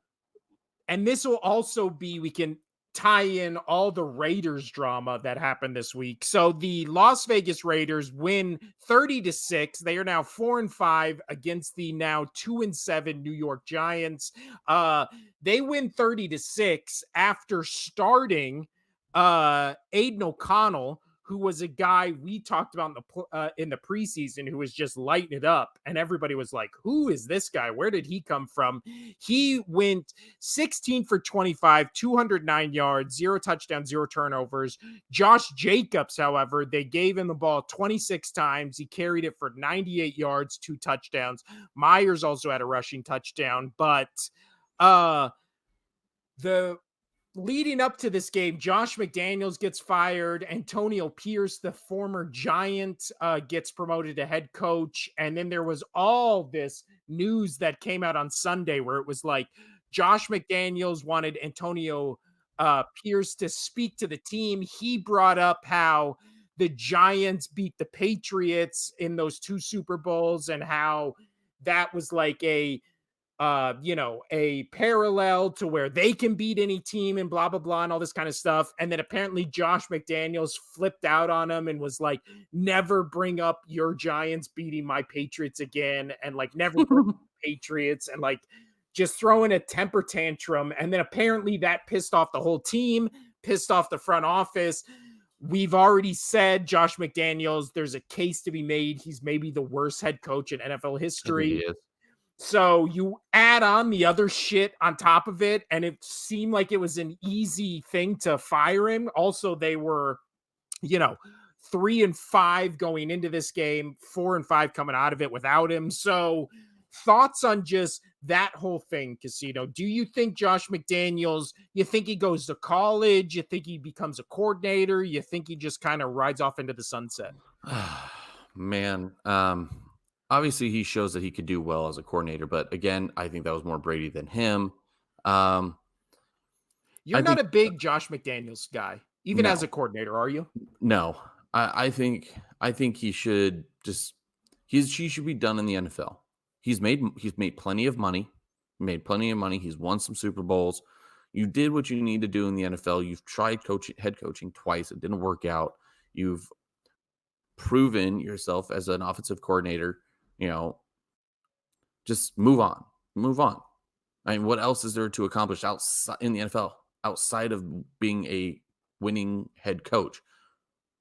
and this will also be, we can tie in all the Raiders drama that happened this week. So the Las Vegas Raiders win 30-6. They are now 4-5 against the now 2-7 New York Giants. They win 30-6 after starting Aiden O'Connell, who was a guy we talked about in the preseason, who was just lighting it up, and everybody was like, "Who is this guy? Where did he come from?" He went 16 for 25, 209 yards, 0 touchdowns, 0 turnovers. Josh Jacobs, however, they gave him the ball 26 times. He carried it for 98 yards, 2 touchdowns. Myers also had a rushing touchdown, but the leading up to this game, Josh McDaniels gets fired. Antonio Pierce, the former Giant, gets promoted to head coach. And then there was all this news that came out on Sunday where it was like Josh McDaniels wanted Antonio Pierce to speak to the team. He brought up how the Giants beat the Patriots in those 2 Super Bowls and how that was like a parallel to where they can beat any team and blah, blah, blah, and all this kind of stuff. And then apparently Josh McDaniels flipped out on him and was like, never bring up your Giants beating my Patriots again. And like, never bring up Patriots, and like just throwing a temper tantrum. And then apparently that pissed off the whole team, pissed off the front office. We've already said Josh McDaniels, there's a case to be made. He's maybe the worst head coach in NFL I think history. he is. So you add on the other shit on top of it, and it seemed like it was an easy thing to fire him. Also, they were, 3-5 going into this game, 4-5 coming out of it without him. So thoughts on just that whole thing, Casino? Do you think Josh McDaniels, you think he goes to college? You think he becomes a coordinator? You think he just kind of rides off into the sunset? Man, obviously he shows that he could do well as a coordinator, but again, I think that was more Brady than him. You're I not think a big Josh McDaniels guy, even as no, a coordinator, are you? no. I think he should just he should be done in the NFL. He's made plenty of money. He's won some Super Bowls. You did what you need to do in the NFL. You've tried head coaching twice. It didn't work out. You've proven yourself as an offensive coordinator. Just move on. Move on. I mean, what else is there to accomplish outside in the NFL outside of being a winning head coach,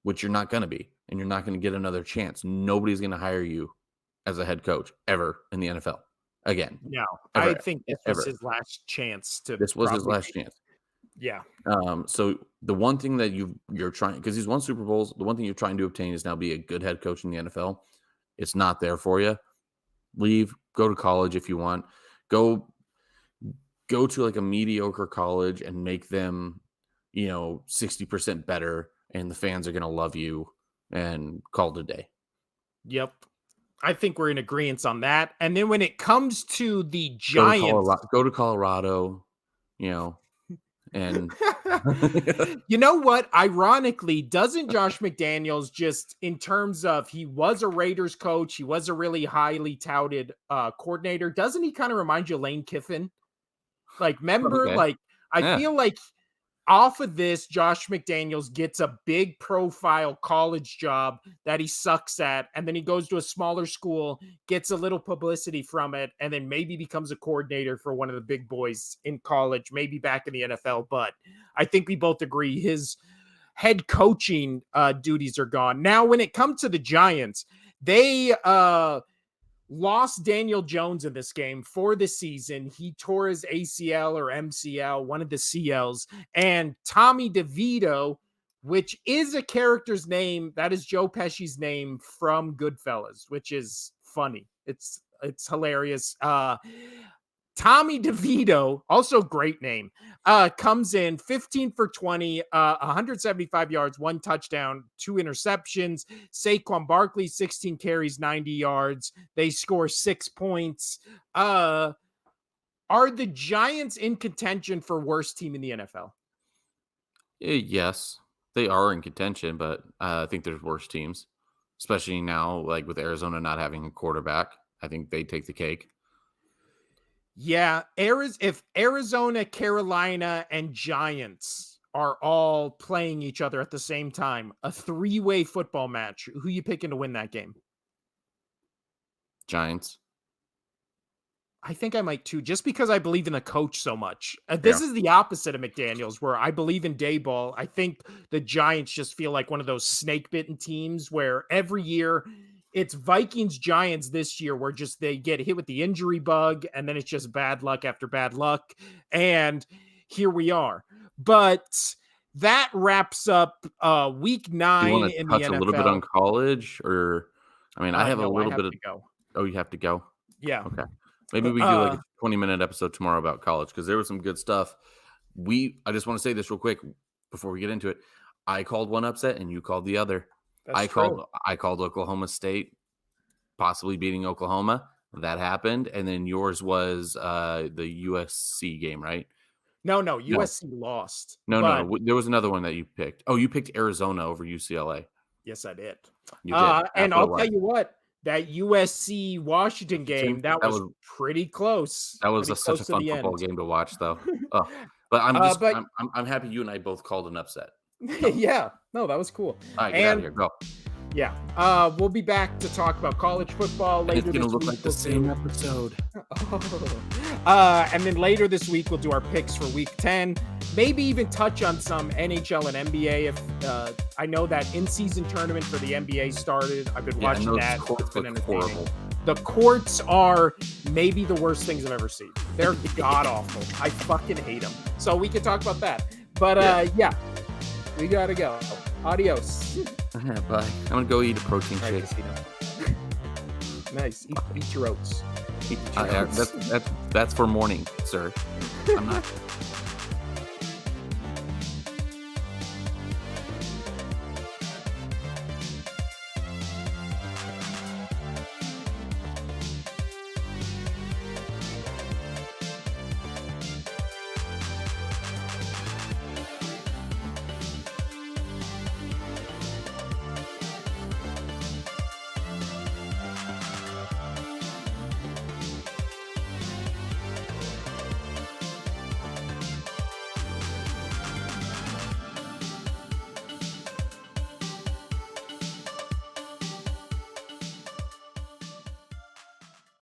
which you're not going to be, and you're not going to get another chance. Nobody's going to hire you as a head coach ever in the NFL again. No, Ever, I think this was his last chance to. This was his last chance. Yeah. So the one thing that you're trying, because he's won Super Bowls, the one thing you're trying to obtain is now be a good head coach in the NFL. It's not there for you. Leave, go to college if you want. Go to like a mediocre college and make them, 60% better, and the fans are going to love you, and call it a day. Yep. I think we're in agreement on that. And then when it comes to the Giants, go to Colorado, and you know what? Ironically, doesn't Josh McDaniels, just in terms of, he was a Raiders coach, he was a really highly touted coordinator, doesn't he kind of remind you of Lane Kiffin? Like, remember, okay. like, I feel like Off of this, Josh McDaniels gets a big profile college job that he sucks at, and then he goes to a smaller school, gets a little publicity from it, and then maybe becomes a coordinator for one of the big boys in college, maybe back in the NFL. But I think we both agree his head coaching duties are gone. Now, when it comes to the Giants, they lost Daniel Jones in this game for the season. He tore his ACL or MCL, one of the CLs, and Tommy DeVito, which is a character's name, that is Joe Pesci's name from Goodfellas, which is funny. It's hilarious. Tommy DeVito, also great name, comes in 15 for 20, 175 yards, 1 touchdown, 2 interceptions. Saquon Barkley, 16 carries, 90 yards. They score 6 points. Are the Giants in contention for worst team in the NFL? Yes, they are in contention, but I think there's worse teams, especially now, like with Arizona not having a quarterback. I think they take the cake. Yeah, if Arizona, Carolina, and Giants are all playing each other at the same time, a 3-way football match, who you picking to win that game? Giants. I think I might too, just because I believe in the coach so much. This is the opposite of McDaniels, where I believe in Dayball. I think the Giants just feel like one of those snake-bitten teams where every year it's Vikings Giants this year where just they get hit with the injury bug and then it's just bad luck after bad luck. And here we are. But that wraps up week 9 you want to in touch the a NFL. little bit on college, or I mean, I have a little bit of. Go. Oh, you have to go. Yeah. Okay. Maybe we do like a 20-minute episode tomorrow about college because there was some good stuff. I just want to say this real quick before we get into it. I called one upset and you called the other. I called Oklahoma State possibly beating Oklahoma. That happened, and then yours was the USC game, right? No, USC lost. No. There was another one that you picked. Oh, you picked Arizona over UCLA. Yes, I did. You did. And I'll tell you what, that USC Washington game, that was pretty close. That was such a fun football game to watch, though. But I'm happy you and I both called an upset. Yeah, no, that was cool. All right, get out of here. Go. Yeah, we'll be back to talk about college football later. It's gonna look like the same episode. And then later this week, we'll do our picks for week 10. Maybe even touch on some NHL and NBA. If I know that in-season tournament for the NBA started. I've been watching that. Courts look horrible. The courts are maybe the worst things I've ever seen. They're god awful. I fucking hate them. So we can talk about that. But yeah, we gotta go. Adios. Bye. I'm gonna go eat a protein shake. Nice. Eat your oats. That's for morning, sir. I'm not.